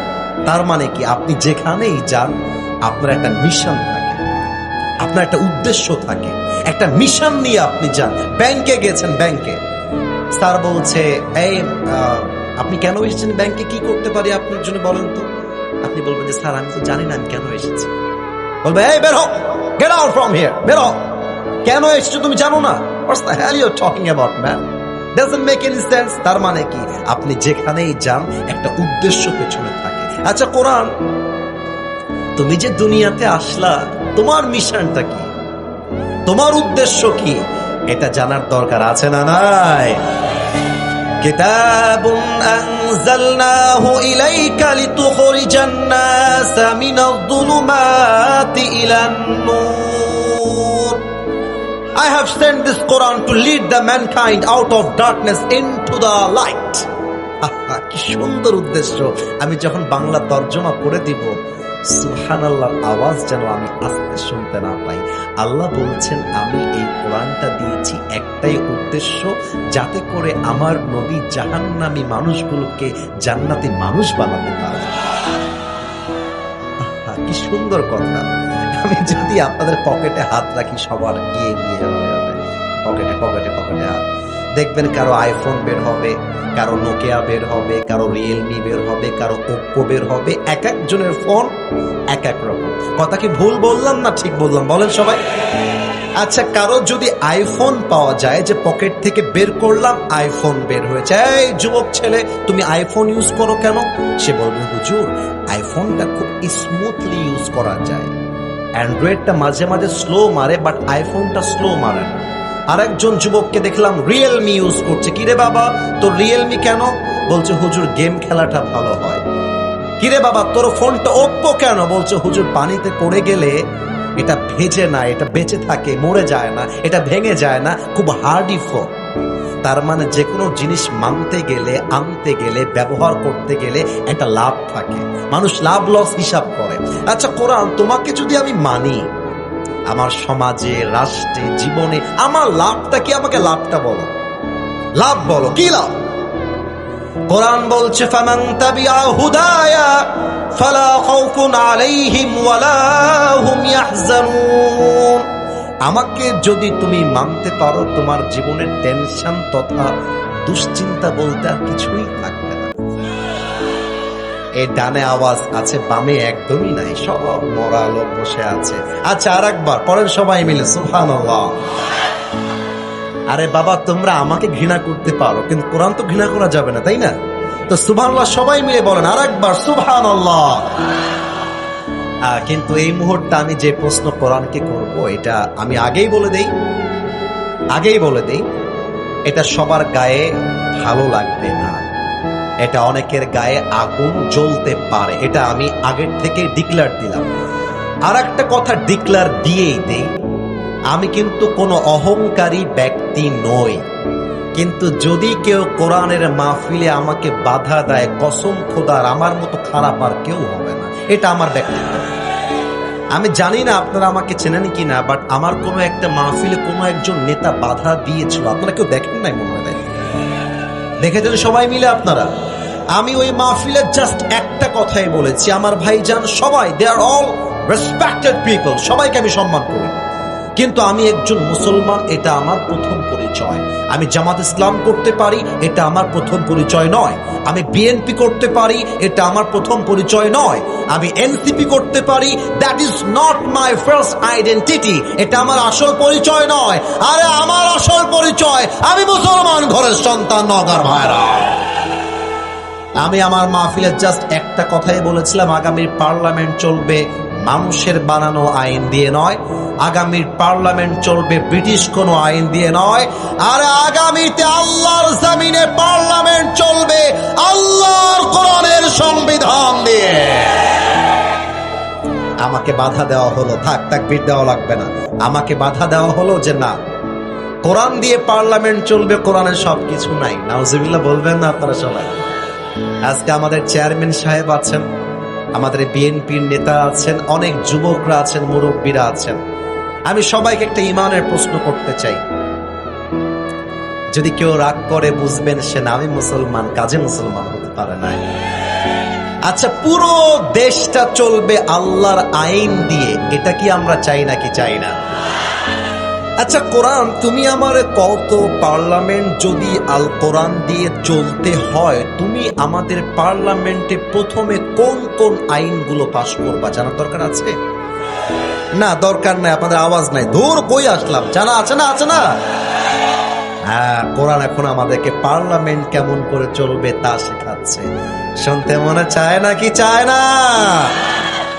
তার মানে কি, আপনি যেখানেই যান আপনার একটা মিশন থাকে, আপনার একটা উদ্দেশ্য থাকে, একটা মিশন নিয়ে আপনি যান। ব্যাংকে গেছেন, ব্যাংকে স্যার বলছে এই আপনি কেন এসেছেন ব্যাংকে, কি করতে পারি আপনার জন্য বলেন তো? আপনি বলবেন যে স্যার আমি তো জানি না আমি কেন এসেছি। বলবে এই বের হও, গেট আউট ফ্রম হিয়ার, বের হও, কেন এসেছো তুমি জানো না? What's the hell you are talking about man, doesn't make any sense. তার মানে কি, আপনি যেখানেই যান একটা উদ্দেশ্য পেছনে থাকে। আচ্ছা কোরআন, তুমি যে দুনিয়াতে আসলা তোমার মিশনটা কি, তোমার উদ্দেশ্য কি, এটা জানার দরকার আছে না নাই? কিতাবুন আনজালনাহু ইলাইকা লিতুখরিজান NASA মিনাজ-যুলুমাতি ইলান-নূর। I have sent this Quran to lead the mankind out of darkness into the light. কি সুন্দর উদ্দেশ্য। আমি যখন বাংলা তর্জমা করে দিব, সুবহানাল্লাহর আওয়াজ যেন আমি আস্তে শুনতে না পাই। আল্লাহ বলছেন আমি এই কোরআনটা দিয়েছি একটাই উদ্দেশ্য, যাতে করে আমার নবী জাহান্নামী মানুষগুলোকে জান্নাতি মানুষ বানাতে পারে। কি সুন্দর কথা। আমি যদি আপনাদের পকেটে হাত রাখি, সবার গিয়ে গিয়ে হয়ে যাবে পকেটে পকেটে পকেটে হাত। দেখবেন কারো আইফোন বের হবে, কারো নোকিয়া বের হবে, কারো রিয়েলমি বের হবে, কারো ওপ্পো বের হবে। এক একজনের ফোন এক এক রকম। কথা কি ভুল বললাম না ঠিক বললাম বলেন সবাই? আচ্ছা কারো যদি আইফোন পাওয়া যায়, যে পকেট থেকে বের করলাম আইফোন বের হয়েছে, এই যুবক ছেলে তুমি আইফোন ইউজ করো কেন? সে বলবে হুজুর আইফোনটা খুব স্মুথলি ইউজ করা যায়, অ্যান্ড্রয়েডটা মাঝে মাঝে স্লো মারে, বাট আইফোনটা স্লো মারে না। আরেকজন যুবককে দেখলাম রিয়েলমি ইউজ করছে। কিরে বাবা তোর রিয়েলমি কেন? বলছে হুজুর গেম খেলাটা ভালো হয়। কিরে বাবা তোর ফোনটা ওপ্পো কেন? বলছে হুজুর পানিতে পড়ে গেলে এটা ভেজে না, এটা বেঁচে থাকে, মরে যায় না, এটা ভেঙে যায় না, খুব হার্ডি ফোন। তার মানে যে কোনো জিনিস মানতে গেলে, আনতে গেলে, ব্যবহার করতে গেলে একটা লাভ থাকে, মানুষ লাভ লস হিসাব করে। আচ্ছা কোরআন তোমাকে যদি আমি মানি, আমার সমাজে, রাষ্ট্রে, জীবনে আমার লাভটা কি? আমাকে লাভটা বলো, লাভ বলো, কি লাভ? কোরআন বলছে ফামান তাবিআ হুদায়া ফালা খাউফুন আলাইহিম ওয়ালা হুম ইয়াহজানুন। আমাকে যদি তুমি মানতে পারো, তোমার জীবনের টেনশন তথা দুশ্চিন্তা বলতে আর কিছুই থাকবে না। এই ডানে আওয়াজ আছে, বামে একদমই নাই, সব মরা লোক বসে আছে। আচ্ছা আর একবার পরের সবাই মিলে সুবহানাল্লাহ। আরে বাবা তোমরা আমাকে ঘৃণা করতে পারো, কিন্তু কোরআন তো ঘৃণা করা যাবে না, তাই না? তো সুবহানাল্লাহ সবাই মিলে বলেন আর একবার সুবহানাল্লাহ। কিন্তু এই মুহূর্তে আমি যে প্রশ্ন কোরআনকে করব, এটা আমি আগেই বলে দেই, এটা সবার গায়ে ভালো লাগবে না, এটা অনেকের গায়ে আগুন জ্বলতে পারে, এটা আমি আগের থেকে ডিক্লেয়ার দিলাম। আর একটা কথা ডিক্লেয়ার দিয়েই দেই, আমি কিন্তু কোনো অহংকারী ব্যক্তি নই, কিন্তু যদি কেউ কোরআনের মাহফিলে আমাকে বাধা দেয়, কসম খোদার আমার মতো খারাপ আর কেউ হবে না। এটা আমার ব্যক্তিত্ব। আমি জানি না আপনারা আমাকে চেনেন কিনা, বাট আমার কোনো একটা মাহফিলে কোনো একজন নেতা বাধা দিয়েছিল, আপনারা কেউ দেখেন নাই মনে হয়, দেখেছেন সবাই মিলে আপনারা? আমি ওই মাহফিলে জাস্ট একটা কথাই বলেছি, আমার ভাইজান সবাই, দে আর অল রেসপেক্টেড পিপল, সবাইকে আমি সম্মান করি, কিন্তু আমি একজন মুসলমান, এটা আমার প্রথম পরিচয়। আমি জামাত ইসলাম করতে পারি, এটা আমার প্রথম পরিচয় নয়। আমি বিএনপি করতে পারি, এটা আমার প্রথম পরিচয় নয়। আমি এনসিপি করতে পারি, that is not my first identity, এটা আমার আসল পরিচয় নয়। আরে আমার আসল পরিচয়, আমি মুসলমান ঘরের সন্তান, নগর ভাইরা। আমি আমার মাহফিলে জাস্ট একটা কথাই বলেছিলাম, আগামীর পার্লামেন্ট চলবে মানুষের বানানো আইন দিয়ে নয়, আগামীর পার্লামেন্ট চলবে ব্রিটিশ কোনো আইন দিয়ে নয়, আর আগামীতে আল্লাহর জমিনে পার্লামেন্ট চলবে আল্লাহর কোরআনের সংবিধান দিয়ে। আমাকে বাধা দেওয়া হলো, থাক তাকবীর দেওয়া লাগবে না, আমাকে বাধা দেওয়া হলো যে না, কোরআন দিয়ে পার্লামেন্ট চলবে, কোরআনের সবকিছু নাই। নাউজুবিল্লাহ বলবেন না আপনারা সবাই? আজকে আমাদের চেয়ারম্যান সাহেব আছেন, আমাদের বিএনপির নেতা আছেন, অনেক যুবকরা আছেন, মুরব্বীরা আছেন। আমি সবাইকে একটা ইমানের প্রশ্ন করতে চাই। যদি কেউ রাগ করে বুঝবেন সে নামে মুসলমান, কাজে মুসলমান হতে পারে না। আচ্ছা, পুরো দেশটা চলবে আল্লাহর আইন দিয়ে, এটা কি আমরা চাই নাকি চাই না? আচ্ছা কোরআন, তুমি আমার কত পার্লামেন্ট যদি আল কোরআন দিয়ে চলতে হয়, তুমি আমাদের পার্লামেন্টে প্রথমে কোন কোন আইনগুলো পাশ করবা জানার দরকার আছে না? দরকার নাই, আপনাদের আওয়াজ নাই, দূর কই আসলাম, জানা আছে না? আছে না? হ্যাঁ, কোরআন এখন আমাদেরকে পার্লামেন্ট কেমন করে চলবে তা শেখাচ্ছে। শুনতে মনে চায় না কি চায় না?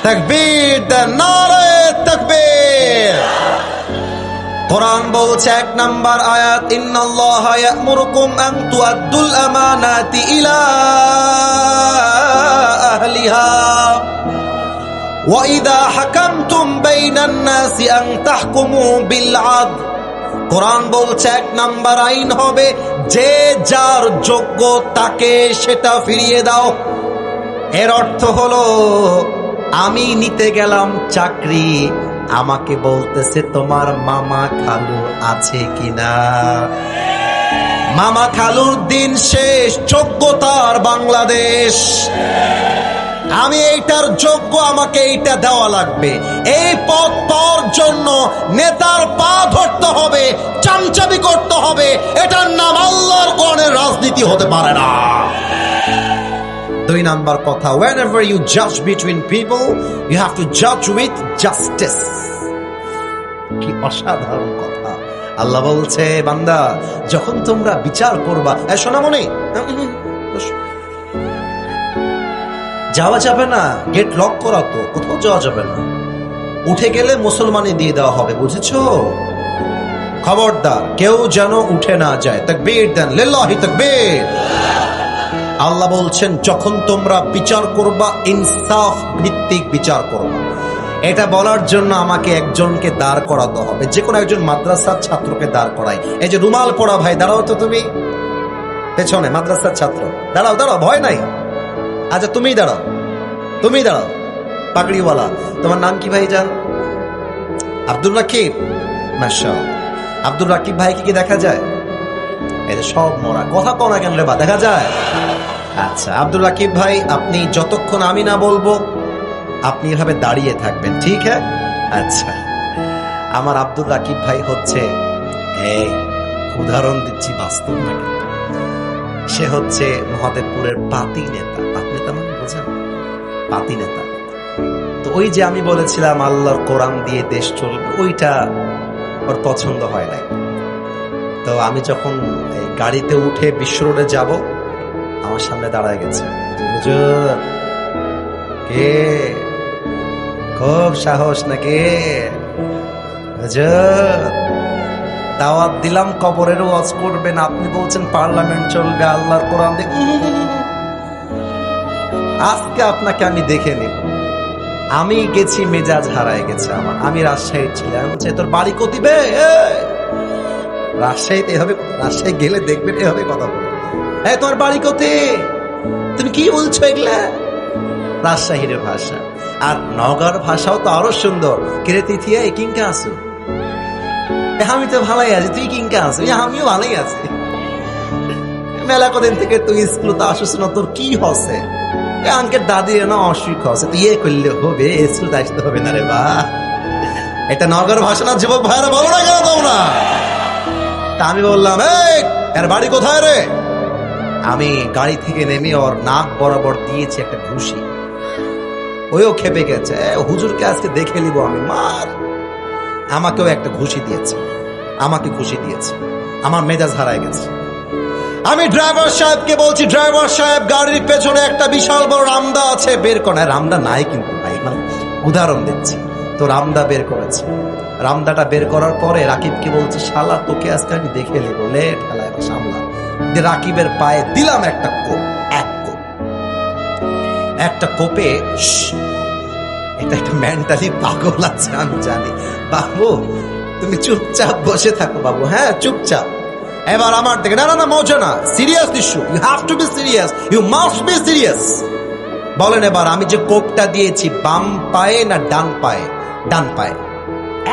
তাকবীর দেন, নারে তাকবীর। কোরআন বলছে 1 নাম্বার আয়াত, ইন্নাল্লাহা ইয়া'মুরুকুম আন তুআদ্দুল আমানাতি ইলা আহলিহা ওয়া ইযা হাকামতুম বাইনান নাসি আন তাহকুমু বিল আদল। কোরআন বলছে 1 নাম্বার আইন হবে, যে যার যোগ্য তাকে সেটা ফিরিয়ে দাও। এর অর্থ হলো, আমি নিতে গেলাম চাকরি, আমাকে বলতেছে তোমার মামা খালু আছে কিনা। মামা খালুর দিন শেষ, যোগ্যতার বাংলাদেশ। আমি এইটার যোগ্য, আমাকে এইটা দেওয়া লাগবে। এই পদ পাওয়ার জন্য নেতার পা ধরতে হবে, চামচামি করতে হবে, এটার নাম আল্লাহর কোরআনের রাজনীতি হতে পারে না। 2 নাম্বার কথা, whenever you judge between people, you have to judge with justice. কি অসাধারণ কথা! আল্লাহ বলছে, বান্দা যখন তোমরা বিচার করবা, সোনামণি যাওয়া যাবে না, গেট লক করা, তো কোথাও যাওয়া যাবে না, উঠে গেলে মুসলমানি দিয়ে দেওয়া হবে, বুঝেছো? খবরদার কেউ যেন উঠে না যায়। তাকবীর দেন, লিল্লাহি তাকবীর। আল্লাহ বলছেন, যখন তোমরা বিচার করবা, ইনসাফ ভিত্তিক বিচার করবা। এটা বলার জন্য আমাকে একজনকে দাঁড় করাতে হবে, যে কোনো একজন মাদ্রাসার ছাত্রকে দাঁড় করাই। এই যে রুমাল পড়া ভাই, দাঁড়াও তো তুমি, পেছনে মাদ্রাসার ছাত্র, দাঁড়াও দাঁড়াও, ভয় নাই। আচ্ছা তুমিই দাঁড়াও, তুমি দাঁড়াও, পাগড়িওয়ালা। তোমার নাম কি ভাই জান? আব্দুল রাকিব। মাশাআল্লাহ, আব্দুল রাকিব ভাইকে কি দেখা যায়? এই যে সব মরা, কথা কও না কেন রে বা, দেখা যায়? আচ্ছা আব্দুল রাকিব ভাই, আপনি যতক্ষণ আমি না বলবো আপনি এভাবে দাঁড়িয়ে থাকবেন, ঠিক হ্যাঁ? আচ্ছা, আমার আব্দুল রাকিব ভাই হচ্ছে, উদাহরণ দিচ্ছি, বাস্তব না, সে হচ্ছে মহাদেবপুরের পাতি নেতা। পাতি নেতা মানে বোঝেন? পাতি নেতা। তো ওই যে আমি বলেছিলাম আল্লাহর কোরআন দিয়ে দেশ চলবে, ওইটা ওর পছন্দ হয় নাই। তো আমি যখন গাড়িতে উঠে বিশ্ব রোডে যাব, আমার সামনে দাঁড়ায় গেছে, হুজুর কে, খুব সাহস নাকি হুজুর? দাওয়াত দিলাম কবরের ওয়াজ করবেন, আপনি বলছেন পার্লামেন্ট চলবে, আল্লাহর কোরআন দিয়ে। আজকে আপনাকে আমি দেখে নিব। আমি গেছি, মেজাজ হারায় গেছে আমার। আমি রাজশাহী ছিলাম, তোর বাড়ি কতিবে? রাজশাহীতে এভাবে, রাজশাহী গেলে দেখবেন এভাবে কথা বলবে, তোমার বাড়ি কোথায়, তুমি কি বলছো এগুলা? রাজশাহীর ভাষা। আর নওগাঁর ভাষাও তো আরো সুন্দর। কিরে তিথিয়া, কিংকা আসু? আমি তো ভালোই আছি, তুই কিংকা আসু? আমিও ভালোই আছি। মেলা কদিন থেকে তুই স্কুল তো আসুস না, তোর কি হচ্ছে? আঙ্কের দাদি না অসুখ হচ্ছে, তুই ইয়ে করলে হবে, স্কুল আসতে হবে না রে বা। এটা নগর ভাষা না, যুবক ভাইরা বলো না কেন তোমরা? তা আমি বললাম, এর বাড়ি কোথায় রে? আমি গাড়ি থেকে নেমে ওর নাক বরাবর দিয়েছি একটা ঘুষি। ওইও খেপে গেছে, হুজুরকে আজকে দেখে নিব আমি, মার। আমাকেও একটা ঘুষি দিয়েছে, আমাকে ঘুষি দিয়েছে, আমার মেজাজ হারায় গেছে। আমি ড্রাইভার সাহেবকে বলছি, ড্রাইভার সাহেব গাড়ির পেছনে একটা বিশাল বড় রামদা আছে, বের করে। রামদা নাই কিন্তু ভাই, মানে উদাহরণ দিচ্ছি। তো রামদা বের করেছে। রামদাটা বের করার পরে রাকিবকে বলছি, শালা তোকে আজকে আমি দেখে নেবো, লে ঠেলা এবার সামলা। রাকিবের পায়ে দিলাম একটা কোপ, একটা কোপে কিন্তু একটা মেন্টালি পাগল আছে আমি জানি। বাবু তুমি চুপচাপ বসে থাকো বাবু, হ্যাঁ চুপচাপ। এবার আমার দিকে, না না না মজা না, serious issue, you have to be serious, you must be serious. বলেন এবার আমি যে কোপটা দিয়েছি বাম পায়ে না ডান পায়ে? ডান পায়ে।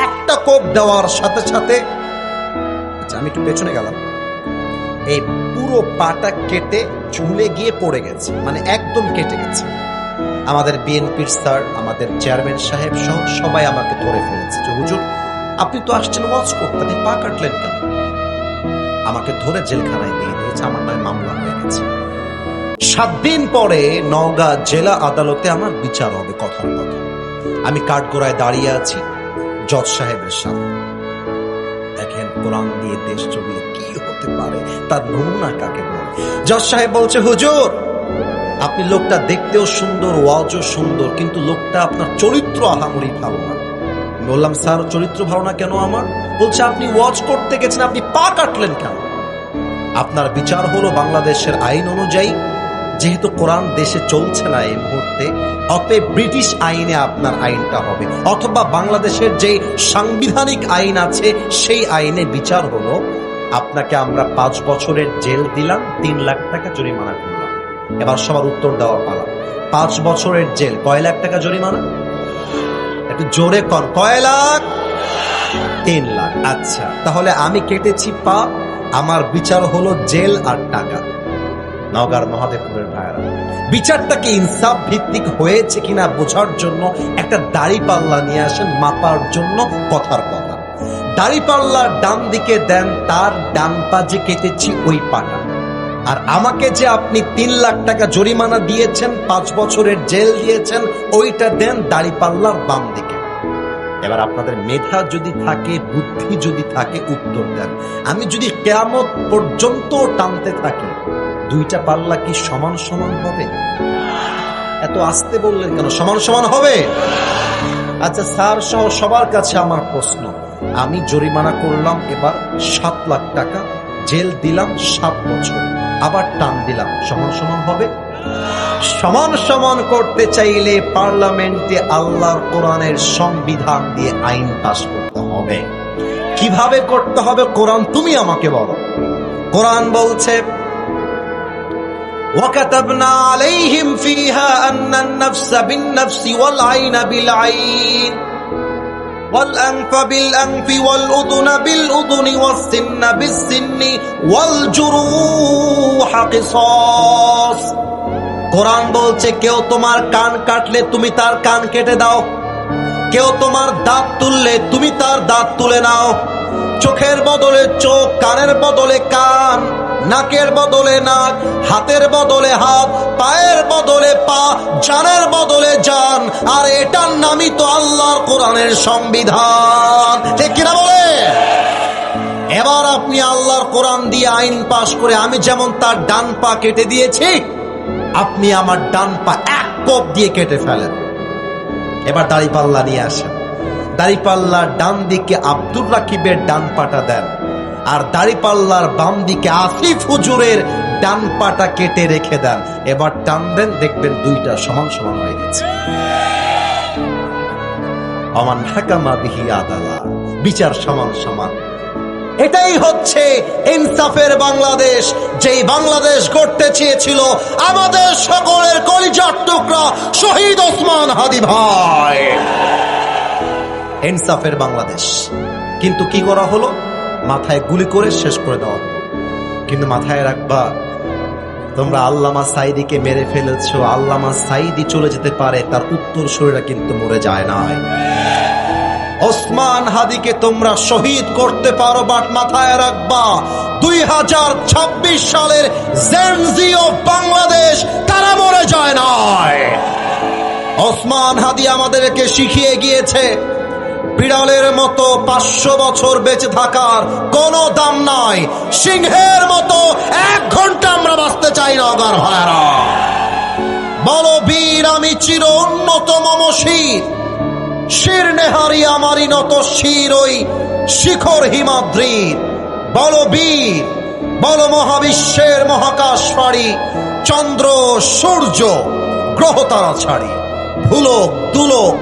একটা কোপ দেওয়ার সাথে সাথে, আচ্ছা আমি একটু পেছনে গেলাম, এই পুরো পাটা কেটে ঝুলে গিয়ে পড়ে গেছে, মানে একদম কেটে গেছে। আমাদের বিএনপির স্যার, আমাদের চেয়ারম্যান সাহেব সহ সবাই আমাকে ধরে ফেলেছে যে হুজুর আপনি তো আসছেন ওয়াজ করতে, আপনি পা কাটলেন কেন? আমাকে ধরে জেলখানায় দিয়ে দিয়েছে, আমার নামে মামলা হয়ে গেছে। 7 দিন পরে নওগাঁ জেলা আদালতে আমার বিচার হবে, কথার কথা। আমি কাঠগড়ায় দাঁড়িয়ে আছি জজ সাহেবের সামনে। দেখেন কোরআন দিয়ে দেশ চললে কি হতে পারে, তার নমুনা কাকে বলে। জজ সাহেব বলছে হুজুর আপনি লোকটা দেখতেও সুন্দর, ওয়াজও সুন্দর, কিন্তু লোকটা আপনার চরিত্র আহামরি ভালো না। বললাম স্যার চরিত্র ভালো না কেন আমার? বলছে আপনি ওয়াজ করতে গেছেন, আপনি পা কাটলেন কেন? আপনার বিচার হলো বাংলাদেশের আইন অনুযায়ী, যেহেতু কোরআন দেশে চলছে না এই মুহূর্তে, অতএব ব্রিটিশ আইনে আপনার আইনটা হবে, অথবা বাংলাদেশের যে সাংবিধানিক আইন আছে সেই আইনে বিচার হলো আপনাকে আমরা 5 বছরের জেল দিলাম, 3 লাখ টাকা জরিমানা করলাম। এবার সবার উত্তর দেওয়ার পালা। 5 বছরের জেল, কয় লাখ টাকা জরিমানা? একটু জোরে কর, কয় লাখ? 3 লাখ। আচ্ছা তাহলে আমি কেটেছি পা, আমার বিচার হলো জেল আর টাকা। নওগাঁর মহাদেবপুরের ভাইয়েরা, বিচারটা কি ইনসাফ ভিত্তিক হয়েছে কিনা বোঝার জন্য একটা দাড়িপাল্লা নিয়ে আসেন মাপার জন্য। কথার কথা, দাড়িপাল্লার ডান দিকে দেন তার ডান পা যে কেটেছি ওই পাটা, আর আমাকে যে আপনি 3 লাখ টাকা জরিমানা দিয়েছেন, 5 বছরের জেল দিয়েছেন, ওইটা দেন দাড়িপাল্লার বাম দিকে। এবার আপনাদের মেধা যদি থাকে, বুদ্ধি যদি থাকে, উত্তর দেন। আমি যদি কিয়ামত পর্যন্ত টানতে থাকি, 2টা পাল্লা কি সমান সমান হবে? এত আস্তে বললেন কেন? সমান সমান হবে? আচ্ছা স্যার সহ সবার কাছে আমার প্রশ্ন, আমি জরিমানা করলাম এবার 7 লাখ টাকা, জেল দিলাম 7 বছর, আবার টান দিলাম, সমান সমান হবে? সমান সমান করতে চাইলে পার্লামেন্টে আল্লাহর কোরআনের সংবিধান দিয়ে আইন পাস করতে হবে। কিভাবে করতে হবে? কোরআন তুমি আমাকে বলো। কোরআন বলছে وَكَتَبْنَا عَلَيْهِمْ فِيهَا أَنَّ النَّفْسَ بِالنَّفْسِ وَالْعَيْنَ بِالْعَيْنِ وَالْأَنْفَ بِالْأَنْفِ وَالْأُذُنَ بِالْأُذُنِ وَالسِّنَّ بِالسِّنِّ وَالْجُرُوحَ قِصَاص। কোরআন বলছে কেউ তোমার কান কাটলে তুমি তার কান কেটে দাও, কেউ তোমার দাঁত তুললে তুমি তার দাঁত তুলে নাও। চোখের বদলে চোখ, কানের বদলে কান, নাকের বদলে নাক, হাতের বদলে হাত, পায়ের বদলে পা, জানের বদলে জান। আর এটার নামই তো আল্লাহর কোরআনের সংবিধান, ঠিক কিনা বলে? এবার আপনি আল্লাহর কোরআন দিয়ে আইন পাশ করে, আমি যেমন তার ডান পা কেটে দিয়েছি, আপনি আমার ডান পা 1 কোপ দিয়ে কেটে ফেলেন। এবার দাড়িপাল্লা নিয়ে আসেন, দাড়িপাল্লার ডান দিকে আব্দুর রাকিবের ডান পাটা দেন, আর দাড়িপাল্লার বাম দিকে আসিফ হুজুরের ডান পাটা কেটে রেখে দেন। এবার টান দেন, দেখবেন 2টা সমান সমান হয়ে গেছে। আমান হাকামা বিহি আদালা, বিচার সমান সমান। এটাই হচ্ছে ইনসাফের বাংলাদেশ, যেই বাংলাদেশ গড়তে চেয়েছিল আমাদের সকলের কলিজার টুকরা শহীদ ওসমান হাদি ভাই। ইনসাফের বাংলাদেশ, কিন্তু কি করা হলো? মাথায় গুলি করে শেষ করে দেওয়া হলো। কিন্তু মাথায় রাখবা, তোমরা আল্লামা সাইদিকে মেরে ফেলেছ, আল্লামা সাইদি চলে যেতে পারে, তার উত্তরসূরিরা কিন্তু মরে যায় না। ওসমান হাদিকে তোমরা শহীদ করতে পারো, বাট মাথায় রাখবা 2026 সালের জেনজি অফ বাংলাদেশ তারা মরে যায় না। ওসমান হাদি আমাদেরকে শিখিয়ে গিয়েছে বিড়ালের মতো 500 বছর বেঁচে থাকার কোনো দাম নাই, সিংহের মতো 1 ঘন্টা আমরা বাঁচতে চাই না। অগার ভাইরা বলো বীর আমি চির উন্নত মম শির, শির নেহারি আমারই নত শির ওই শিখর হিমাদ্রির। বলো বীর, বলো মহাবিশ্বের মহাকাশ ফাড়ি, চন্দ্র সূর্য গ্রহ তারা ছাড়ি, ভুলোক দুলোক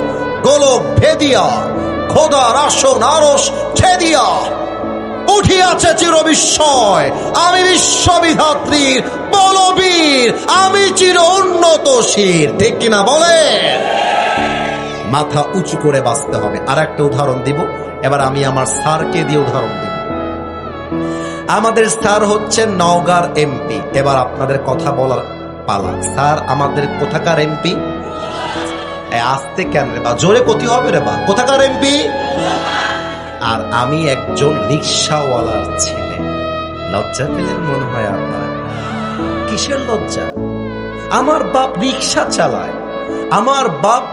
গোলক ভেদিয়া খোদার আসন আরশ ছেদিয়া উঠিয়াছে চির বিস্ময়, আমি বিশ্ববিধাত্রীর বলবীর, আমি চির উন্নত শির। ঠিক কিনা বলে? মাথা উঁচু করে বাঁচতে হবে। আর একটা উদাহরণ দিব, এবার আমি আমার স্যারকে দিয়ে উদাহরণ দিব। আমাদের স্যার হচ্ছেন নওগাঁর এমপি। এবার আপনাদের কথা বলার পালা। স্যার আমাদের কোথাকার এমপি? আসতে কেন রে বা, জোরে কতি হবে রে বা, কোথাকার এমপি? আর আমি একজন রিক্সাওয়ালার ছেলে। লজ্জা পেলেন মনে হয় আপনার? কিসের লজ্জা? আমার বাপ রিক্সা চালায়, আমার বাপ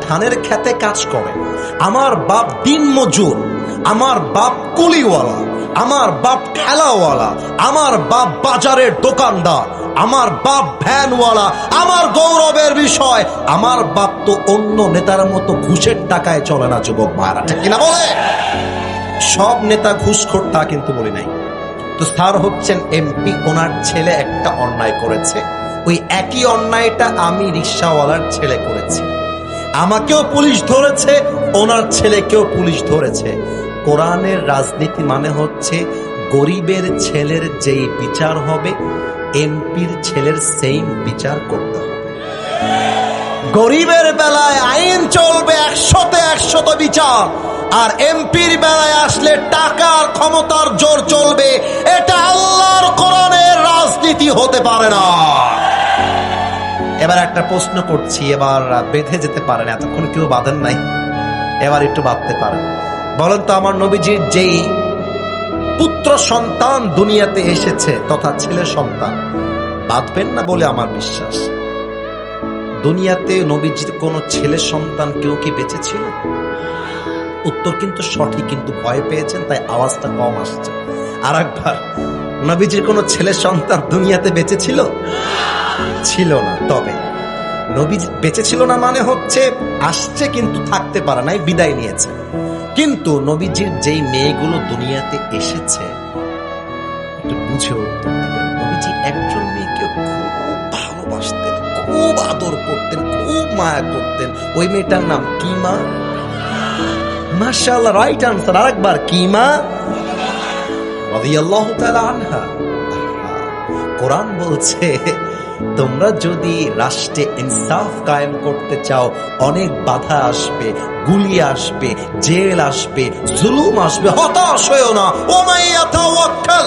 ধানের খেতে কাজ করে, আমার বাপ দিন মজুর, আমার বাপ কুলিওয়ালা, আমার বাপ ঠেলাওয়ালা, আমার বাপ বাজারের দোকানদার, আমার বাপ ভ্যানওয়ালা। আমার গৌরবের বিষয়, আমার বাপ তো অন্য নেতার মতো ঘুষের টাকায় চলে না যুবক ভাইরা। ঠিক কিনা বলে? সব নেতা ঘুষখোর তা কিন্তু বলি নাই। তো স্যার হচ্ছেন এমপি, ওনার ছেলে একটা অন্যায় করেছে, ওই একই অন্যায়টা আমি রিক্সাওয়ালার ছেলে করেছি। আমাকেও পুলিশ ধরেছে, ওনার ছেলেকেও পুলিশ ধরেছে। কোরআনের রাজনীতি মানে হচ্ছে গরিবের ছেলের যেই বিচার হবে, এমপির ছেলের সেম বিচার করতে হবে। গরিবের বেলায় আইন চলবে 100-100 বিচার, আর এমপির বেলায় আসলে টাকার ক্ষমতার জোর চলবে। এটা আল্লাহর কোরআনের রাজনীতি হতে পারে না। এবার একটা প্রশ্ন করছি, এবার বেঁধে যেতে পারেন, এতক্ষণ কেউ বাঁধেন নাই, এবার একটু বাঁধতে পারেন। বলেন তো, আমার নবীজির যেই পুত্র সন্তান দুনিয়াতে এসেছে তথা ছেলে সন্তান, বাঁধবেন না বলে আমার বিশ্বাস। দুনিয়াতে নবীজির কোন ছেলে সন্তান কেউ কি বেঁচে ছিল? উত্তর কিন্তু সঠিক, কিন্তু ভয় পেয়েছেন তাই আওয়াজটা কম আসছে। আর একবার, নবীজির কোন ছেলে সন্তান দুনিয়াতে বেঁচে ছিল? ছিল না। তবে নবী বেঁচে ছিল না মানে হচ্ছে আসছে কিন্তু থাকতে পারে নাই, বিদায় নিয়েছে। কিন্তু নবীজির যেই মেয়েগুলো দুনিয়াতে এসেছে, একটু বুঝে উত্তর দিবেন। নবীজি একজন মেয়েকে খুব ভালোবাসতেন, খুব আদর করতেন, খুব মায়া করতেন। ওই মেয়েটার নাম কি মা? মাশাআল্লাহ, রাইট আনসার। আরেকবার, কি মা? রাদিয়াল্লাহু তাআলা আনহা। কোরআন বলছে, তোমরা যদি রাষ্ট্রে ইনসাফ কায়েম করতে চাও, অনেক বাধা আসবে, গুলি আসবে, জেল আসবে, জুলুম আসবে, হতাশ হয়ো না। ওমান ইয়াতাওয়াক্কাল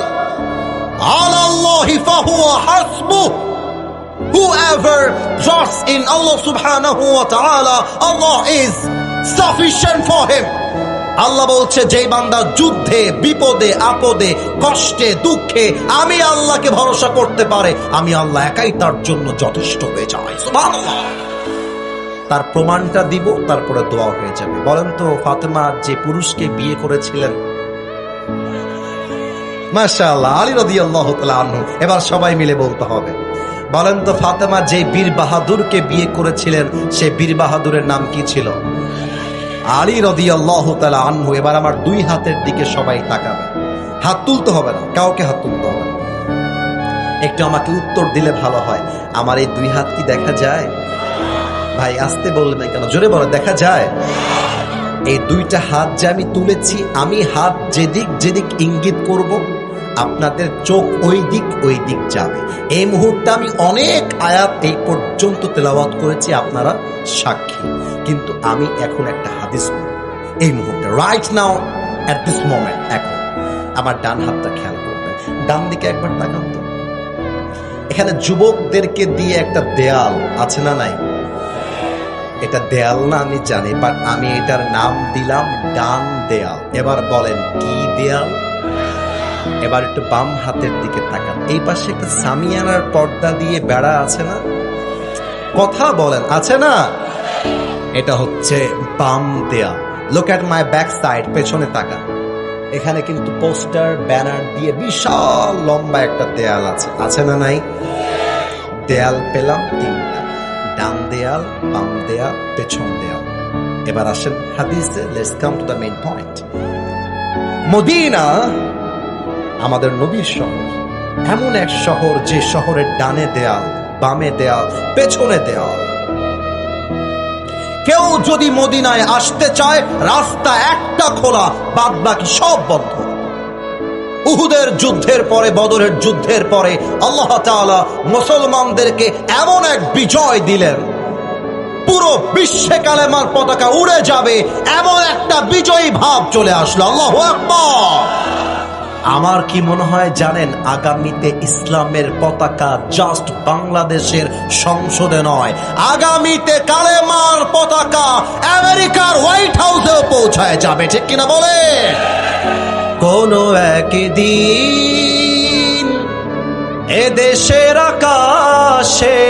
আলাল্লাহি ফাহুয়া হাসবুহ। Whoever trusts in Allah subhanahu wa ta'ala, Allah is sufficient for him. আল্লাহ বলছে, যেই বান্দা যুদ্ধে, বিপদে, আপদে, কষ্টে, দুঃখে আমি আল্লাহকে ভরসা করতে পারে, আমি আল্লাহ একাই তার জন্য যথেষ্ট হয়ে যাই। সুবহানাল্লাহ। তার প্রমাণটা দিব, তারপরে দোয়া হয়ে যাবে। বলেন তো, ফাতেমা যে পুরুষকে বিয়ে করেছিলেন, মাশাআল্লাহ, আলী রাদিয়াল্লাহু তাআলা আনহু। এবার সবাই মিলে বলতে হবে। বলেন তো, ফাতেমা যে বীর বাহাদুরকে বিয়ে করেছিলেন, সে বীর বাহাদুরের নাম কি ছিল? আলী রাদিয়াল্লাহু তাআলা আনহু। এবার আমার দুই হাতের দিকে সবাই তাকাবে, হাত তুলতে হবে না, কাউকে হাত তুলতে হবে না। একটু আমাকে উত্তর দিলে ভালো হয়। আমার এই দুই হাত কি দেখা যায়? ভাই আসতে বলবে কেন, জোরে বলো, দেখা যায়? এই দুইটা হাত যে আমি তুলেছি, আমি হাত যেদিক যেদিক ইঙ্গিত করব, আপনাদের চোখ ওই দিক যাবে। এই মুহূর্তে আমি অনেক আয়াত এই পর্যন্ত তেলাওয়াত করেছি, আপনারা সাক্ষী। কিন্তু আমি এখন একটা হাদিস এই মুহূর্তে, right now, at this moment, এখন আমার ডান হাতটা খেয়াল করবেন। ডান দিকে একবার তাকান তো। এখানে যুবকদেরকে দিয়ে একটা দেয়াল আছে না নাই? এটা দেয়াল না আমি জানি, বাট আমি এটার নাম দিলাম ডান দেয়াল। এবার বলেন কি দেয়াল? এবার একটু বাম হাতের দিকে তাকান। এই পাশে একটা সামিয়ানার পর্দা দিয়ে বেড়া আছে না? কথা বলেন, আছে না? এটা হচ্ছে বাম দেয়াল। Look at my back side, পেছনে তাকান। এখানে কিন্তু পোস্টার, ব্যানার দিয়ে বিশাল লম্বা একটা দেয়াল আছে, আছে না নাই? দেয়াল পেলাম তিনটা, ডান দেয়াল, বাম দেয়াল, পেছন দেয়াল। এবার আসেন হাদিসে, let's come to the main point. Medina আমাদের নবীর শহর, এমন এক শহর যে শহরের ডানে দেয়াল, বামে দেয়াল, পেছনে দেয়াল। কেউ যদি মদিনায় আসতে চায় রাস্তা একটা খোলা, বাদ বাকি সব বন্ধ। উহুদের যুদ্ধের পরে, বদরের যুদ্ধের পরে আল্লাহ তাআলা মুসলমানদেরকে এমন এক বিজয় দিলেন, পুরো বিশ্বে কালেমার পতাকা উড়ে যাবে এমন একটা বিজয়ী ভাব চলে আসলো। আল্লাহু আকবার। আমার কি মনে হয় জানেন, আগামীতে ইসলামের পতাকা জাস্ট বাংলাদেশের সংসদে নয়, আগামীতে কালেমার পতাকা আমেরিকার হোয়াইট হাউসেও পৌঁছায় যাবে, ঠিক কিনা বলে? কোনো একদিন এদেশের আকাশে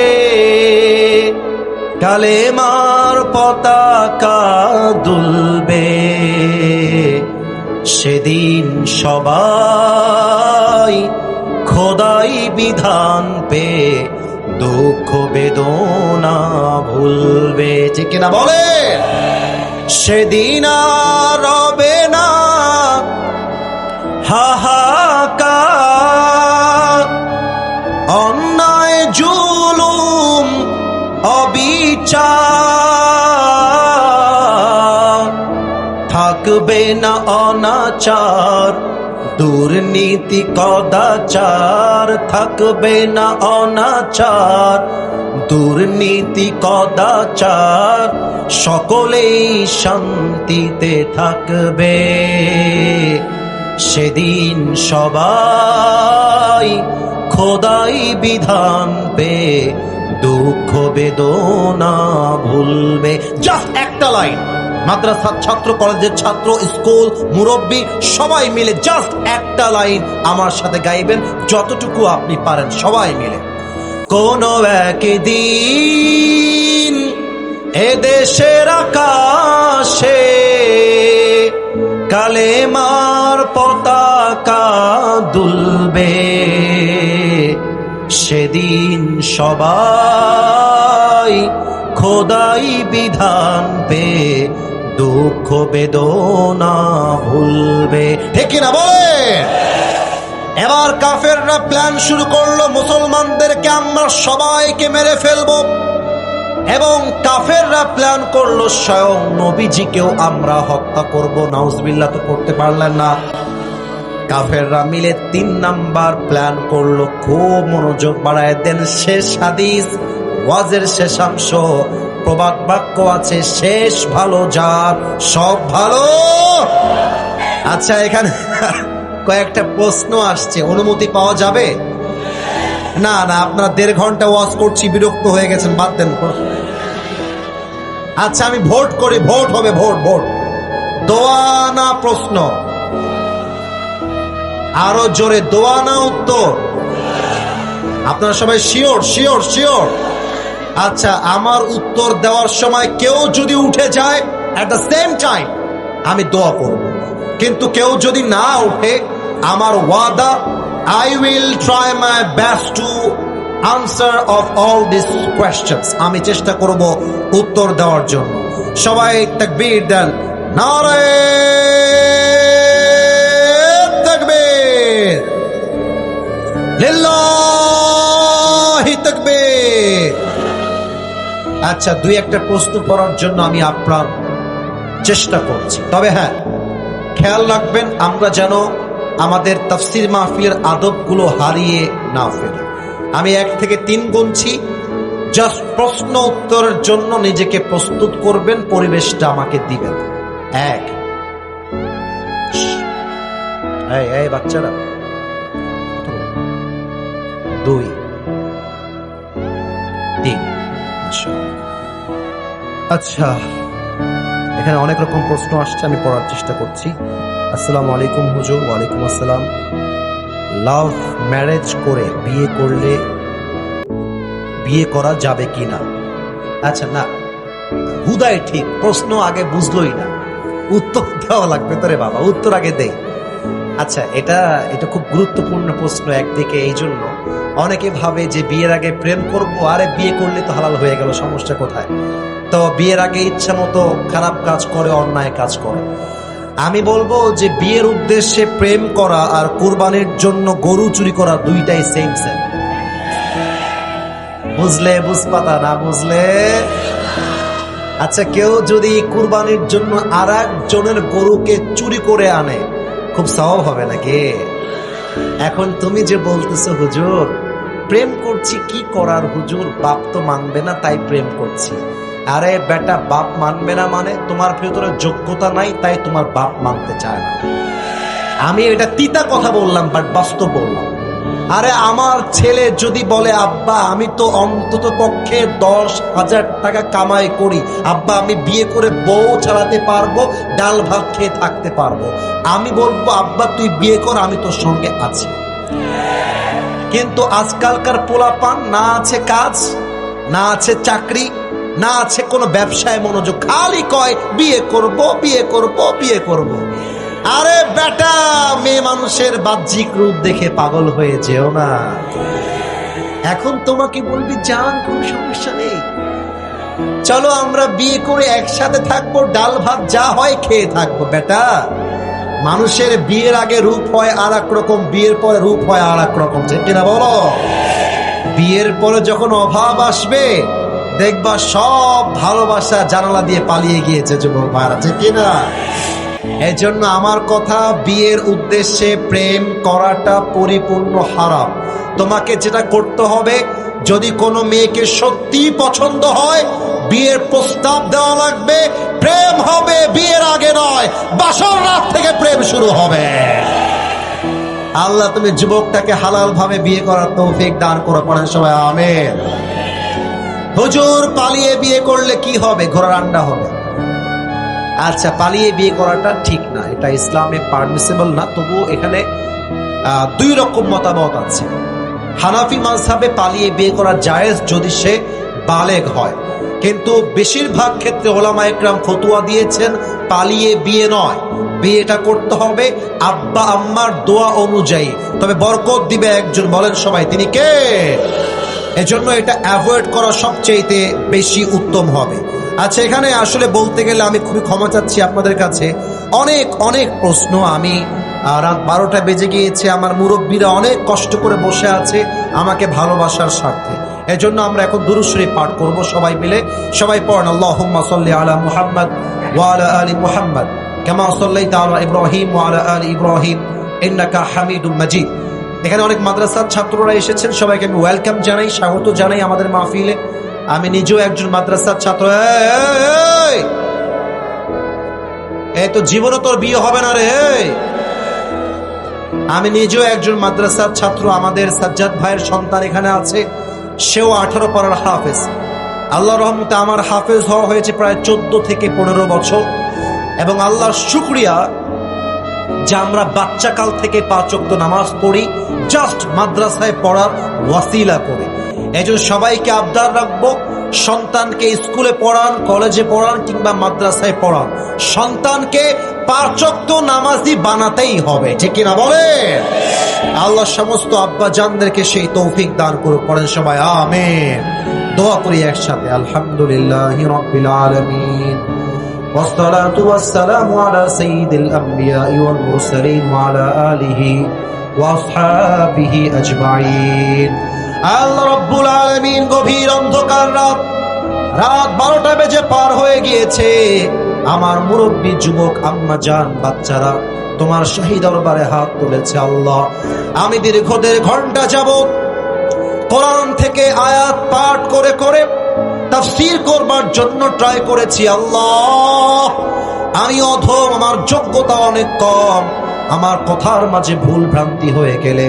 কালেমার পতাকা দুলবে, সেদিন সবাই খোদাই বিধান পে দুঃখ বেদনা ভুলবে, ঠিক কিনা বলে? সেদিন আর রবে না হাহাকার, অন্যায় জুলুম অবিচার, থাকবে না অনাচার দুর্নীতি কদাচার, থাকবে না অনাচার দুর্নীতি কদাচার, সকলেই শান্তিতে থাকবে, সেদিন সবাই খোদাই বিধান পে দুঃখ বেদনা ভুলবে। জাস্ট একটা লাইন, মাদ্রাসার ছাত্র, কলেজের ছাত্র, স্কুল, মুরব্বী সবাই মিলে জাস্ট একটা লাইন আমার সাথে গাইবেন, যতটুকু আপনি পারেন সবাই মিলে। কোনো একদিন এদেশের আকাশে কালেমার পতাকা দুলবে, সেদিন সবাই খোদাই বিধান পে দুঃখ বেদনা ভুলবে, ঠিক কিনা বলে? এবার কাফেররা প্ল্যান শুরু করলো, মুসলমানদেরকে আমরা সবাইকে মেরে ফেলবো, এবং কাফেররা প্ল্যান করলো স্বয়ং নবীজিকেও আমরা হত্যা করব। নাউজুবিল্লাহ তো করতে পারলেন না। কাফেররা মিলে 3 নাম্বার প্ল্যান করলো, খুব মনোযোগ বাড়ায় দেন। শেষ হাদিস, ওয়াজের শেষাংশ, প্রবাদ বাক্য আছে, শেষ ভালো যার সব ভালো। আচ্ছা, এখানে কয়েকটা প্রশ্ন আসছে, অনুমতি পাওয়া যাবে? না না, আপনারা 1.5 ঘন্টা ওয়াজ করছি, বিরক্ত হয়ে গেছেন, বাদ দেন। আচ্ছা, আমি ভোট করি, ভোট হবে, ভোট ভোট। দোয়া না প্রশ্ন? আরো জোরে, দোয়া না উত্তর? আপনারা সবাই শিওর শিওর শিওর? আচ্ছা, আমার উত্তর দেওয়ার সময় কেউ যদি উঠে যায় এট দ্য সেম টাইম আমি দোয়া করব, কিন্তু কেউ যদি না উঠে, আমার ওয়াদা, I will try my best to answer of all these questions. আমি চেষ্টা করব উত্তর দেওয়ার জন্য। সবাই তাকবীর দেন, নারে তাকবীর, লিল্লাহি তাকবীর। আচ্ছা, 2-1টা প্রশ্ন করার জন্য আমি আপনার চেষ্টা করছি, তবে হ্যাঁ খেয়াল রাখবেন আমরা যেন আমাদের তাফসীর মাহফিলের আদবগুলো হারিয়ে না ফেলি। আমি 1 থেকে 3 গুনছি, জাস্ট প্রশ্ন উত্তরের জন্য নিজেকে প্রস্তুত করবেন, পরিবেশটা আমাকে দিবেন। 1, এই বাচ্চারা, 2, 3। আচ্ছা, এখানে অনেক রকম প্রশ্ন আসছে, আমি পড়ার চেষ্টা করছি। আসসালামু আলাইকুম হুজুর। ওয়ালাইকুম আসসালাম। লাভ ম্যারেজ করে বিয়ে করা যাবে কিনা? আচ্ছা, না, হুদাই ঠিক, প্রশ্ন আগে বুঝলোই না, উত্তর দেওয়া লাগবে তো রে বাবা, উত্তর আগে দেই। আচ্ছা, এটা খুব গুরুত্বপূর্ণ প্রশ্ন একদিকে, এই জন্য অনেকে ভাবে যে বিয়ের আগে প্রেম করবো, আরে বিয়ে করলে তো হালাল হয়ে গেল, সমস্যা কোথায়? তো বিয়ের আগে ইচ্ছা মতো খারাপ কাজ করে, অন্যায় কাজ করে। আমি বলবো যে বিয়ের উদ্দেশ্যে প্রেম করা আর কুরবানির জন্য গরু চুরি করা দুইটাই সেম সেম। বুঝলে বুঝপাতা, না বুঝলে আচ্ছা, কেউ যদি কুরবানির জন্য আর একজনের গরুকে চুরি করে আনে, খুব সওয়াব হবে নাকি? এখন তুমি যে বলতেছো হুজুর প্রেম করছি, কি করার হুজুর, বাপ তো মানবে না তাই প্রেম করছি। আরে বেটা, বাপ মানবে না মানে তোমার ভেতরে যোগ্যতা নাই, তাই তোমার বাপ মানতে চায় না। আমি এটা তিতা কথা বললাম, বাট বাস্তব বললাম। আরে আমার ছেলে যদি বলে আব্বা আমি তো অন্তত পক্ষে 10,000 টাকা কামাই করি, আব্বা আমি বিয়ে করে বউ চালাতে পারবো, ডাল ভাত খেয়ে থাকতে পারবো, আমি বলবো আব্বা তুই বিয়ে কর, আমি তোর সঙ্গে আছি। কিন্তু আজকালকার পোলাপান না আছে কাজ, না আছে চাকরি, না আছে কোনো ব্যবসায় মনোযোগ, খালি কয় বিয়ে করব বিয়ে করব বিয়ে করব। আরে বেটা, মেয়ে মানুষের বাহ্যিক রূপ দেখে পাগল হয়ে যেও না। এখন তোমাকে বলবি জান কোন সমস্যা নেই, চলো আমরা বিয়ে করে একসাথে থাকবো, ডাল ভাত যা হয় খেয়ে থাকবো। বেটা, মানুষের বিয়ের আগে রূপ হয় আর এক রকম, বিয়ের পরে রূপ হয় আর এক রকম, ঠিক কিনা বলো? বিয়ের পরে যখন অভাব আসবে দেখবা সব ভালোবাসা জানালা দিয়ে পালিয়ে গিয়েছে যুবক ভাইরা, ঠিক কিনা? এই জন্য আমার কথা, বিয়ের উদ্দেশ্যে প্রেম করাটা পরিপূর্ণ হারাম। তোমাকে যেটা করতে হবে, যদি কোনো মেয়েকে সত্যি পছন্দ হয় বিয়ের প্রস্তাব দেওয়া লাগবে, প্রেম হবে বিয়ের আগে নয়, বাসর রাত থেকে প্রেম শুরু হবে। আল্লাহ তুমি যুবকটাকে হালাল ভাবে বিয়ে করার তৌফিক দান করে, পড়েন সবাই আমিন। হুজুর পালিয়ে বিয়ে করলে কি হবে? ঘোড়ার আন্ডা হবে। আচ্ছা, পালিয়ে বিয়ে করাটা ঠিক না, এটা ইসলামে পারমিসিবল না। তবুও এখানে দুই রকম মতামত আছে। হানাফি মাযহাবে পালিয়ে বিয়ে করা জায়েজ যদি সে বালেগ হয়, কিন্তু বেশিরভাগ ক্ষেত্রে ওলামা ইকরাম ফতোয়া দিয়েছেন পালিয়ে বিয়ে নয়, বিয়েটা করতে হবে আব্বা আম্মার দোয়া অনুযায়ী, তবে বরকত দিবে একজন, বলেন সবাই তিনি কে? এজন্য এটা অ্যাভয়েড করা সবচেয়ে বেশি উত্তম হবে। আচ্ছা, এখানে আসলে বলতে গেলে আমি খুবই ক্ষমা চাচ্ছি আপনাদের কাছে, অনেক অনেক প্রশ্ন, আমি রাত 12টা বেজে গিয়েছে, আমার মুরব্বীরা অনেক কষ্ট করে বসে আছে আমাকে ভালোবাসার স্বার্থে। এজন্য আমরা এখন দুরূদ শরীফ পাঠ করব সবাই মিলে। সবাই পড়েন আল্লাহুম্মা সাল্লি আলা মুহাম্মদ ওয়া আলা আলি মুহাম্মদ কামা সাল্লাইতা আলা ইব্রাহিম ওয়া আলা আলি ইব্রাহিম ইন্নাকা হামিদুম মাজিদ। এখানে অনেক মাদ্রাসার ছাত্ররা এসেছেন, সবাইকে আমি ওয়েলকাম জানাই, স্বাগত জানাই আমাদের মাহফিলে। আমি নিজেও একজন মাদ্রাসার ছাত্র। এই তো জীবনে তোর বিয়ে হবে না রে। আমি নিজেও একজন মাদ্রাসার ছাত্র। আমাদের সাজ্জাদ ভাইয়ের সন্তান এখানে আছে, সেও 18 পারার হাফেজ। আল্লাহর রহমতে আমার হাফেজ হওয়া হয়েছে প্রায় 14 থেকে 15 বছর। এবং আল্লাহর শুকরিয়া যে আমরা বাচ্চাকাল থেকে 5 ওয়াক্ত নামাজ পড়ি জাস্ট মাদ্রাসায় পড়ার ওয়াসিলা করে। এই জন্য সবাইকে আবদার রাখবো, সন্তানকে স্কুলে পড়ান, কলেজে পড়ান কিংবা মাদ্রাসায় পড়ান, সন্তানকে 5 ওয়াক্ত নামাজি বানাতেই হবে, ঠিক কিনা বলে? আল্লাহ সমস্ত আব্বা জানদেরকে সেই তৌফিক দান করুক, পড়েন সবাই আমিন। দোয়া করি একসাথে, আলহামদুলিল্লাহি রাব্বিল আলামিন والصلاة والسلام على سيد الأنبياء والمرسلين وعلى آله وأصحابه أجمعين। আল্লাহ রাব্বুল আলামিন, গভীর অন্ধকার রাত 12টা বেজে পার হয়ে গিয়েছে, আমার মুরব্বী যুবক আম্মা জান বাচ্চারা তোমার শাহী দরবারে হাত তুলেছে। আল্লাহ, আমি দীর্ঘ 1.5 ঘন্টা যাবত কোরআন থেকে আয়াত পাঠ করে করে তাফসীর করবার জন্য ট্রাই করেছি। আল্লাহ, আমি অধম, আমার যোগ্যতা অনেক কম, আমার কথার মাঝে ভুল ভ্রান্তি হয়ে গেলে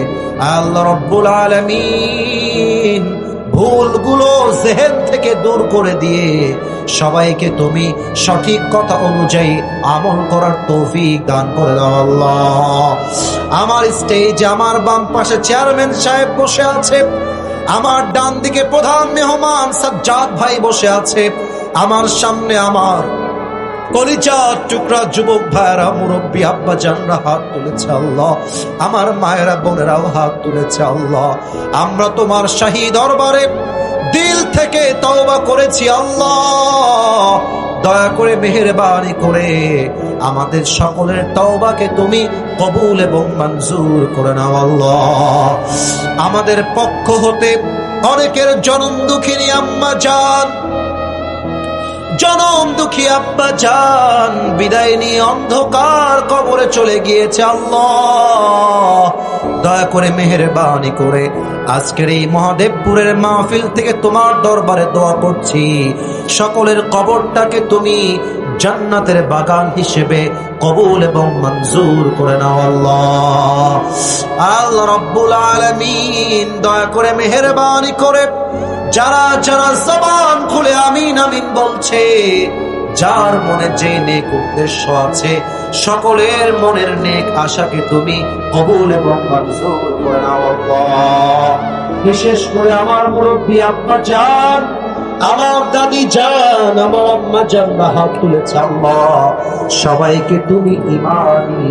আল্লাহ রাব্বুল আলামিন ভুলগুলো জেহেন থেকে দূর করে দিয়ে সবাইকে তুমি সঠিক কথা অনুযায়ী আমল করার তৌফিক দান করে দাও। আল্লাহ, আমার স্টেজে আমার বাম পাশে চেয়ারম্যান সাহেব বসে আছে, আমার ডান দিকে প্রধান মেহমান সাজ্জাদ ভাই বসে আছে, আমার সামনে আমার কলিজার টুকরা যুবক ভাইরা মুরব্বী আব্বা জানরা হাত তুলেছে। আল্লাহ, আমার মায়েরা বোনেরাও হাত তুলেছে। আল্লাহ, আমরা তোমার শাহী দরবারে দিল থেকে তওবা করেছি। আল্লাহ, দয়া করে মেহেরবানি করে আমাদের সকলের তওবাকে তুমি কবুল এবং মঞ্জুর করে নাও। আল্লাহ, আমাদের পক্ষ হতে অনেকের জনম দুঃখিনী আম্মা জান জনম দুঃখী আব্বা জান বিদায় নিয়ে অন্ধকার কবরে চলে গিয়েছে। আল্লাহ দয়া করে মেহেরবানি করে আজকের এই মহাদেবপুরের মাহফিল থেকে তোমার দরবারে দোয়া করছি, সকলের কবরটাকে তুমি জান্নাতের বাগান হিসেবে কবুল এবং মঞ্জুর করে নাও। আল্লাহ আল্লাহ রব্বুল আলামিন দয়া করে মেহেরবানি করে যারা যারা জবান খুলে আমিন আমিন বলছে, যার মনে যে নেক উদ্দেশ্য আছে, সকলের মনের নেক আশাকে তুমি কবুল এবং মঞ্জুর করে নাও আল্লাহ। বিশেষ করে আমার মুরব্বী আব্বা জান, আমার দাদি জান, আমার আম্মা জান হাত তুলেছে আল্লাহ, সবাইকে তুমি ইমানি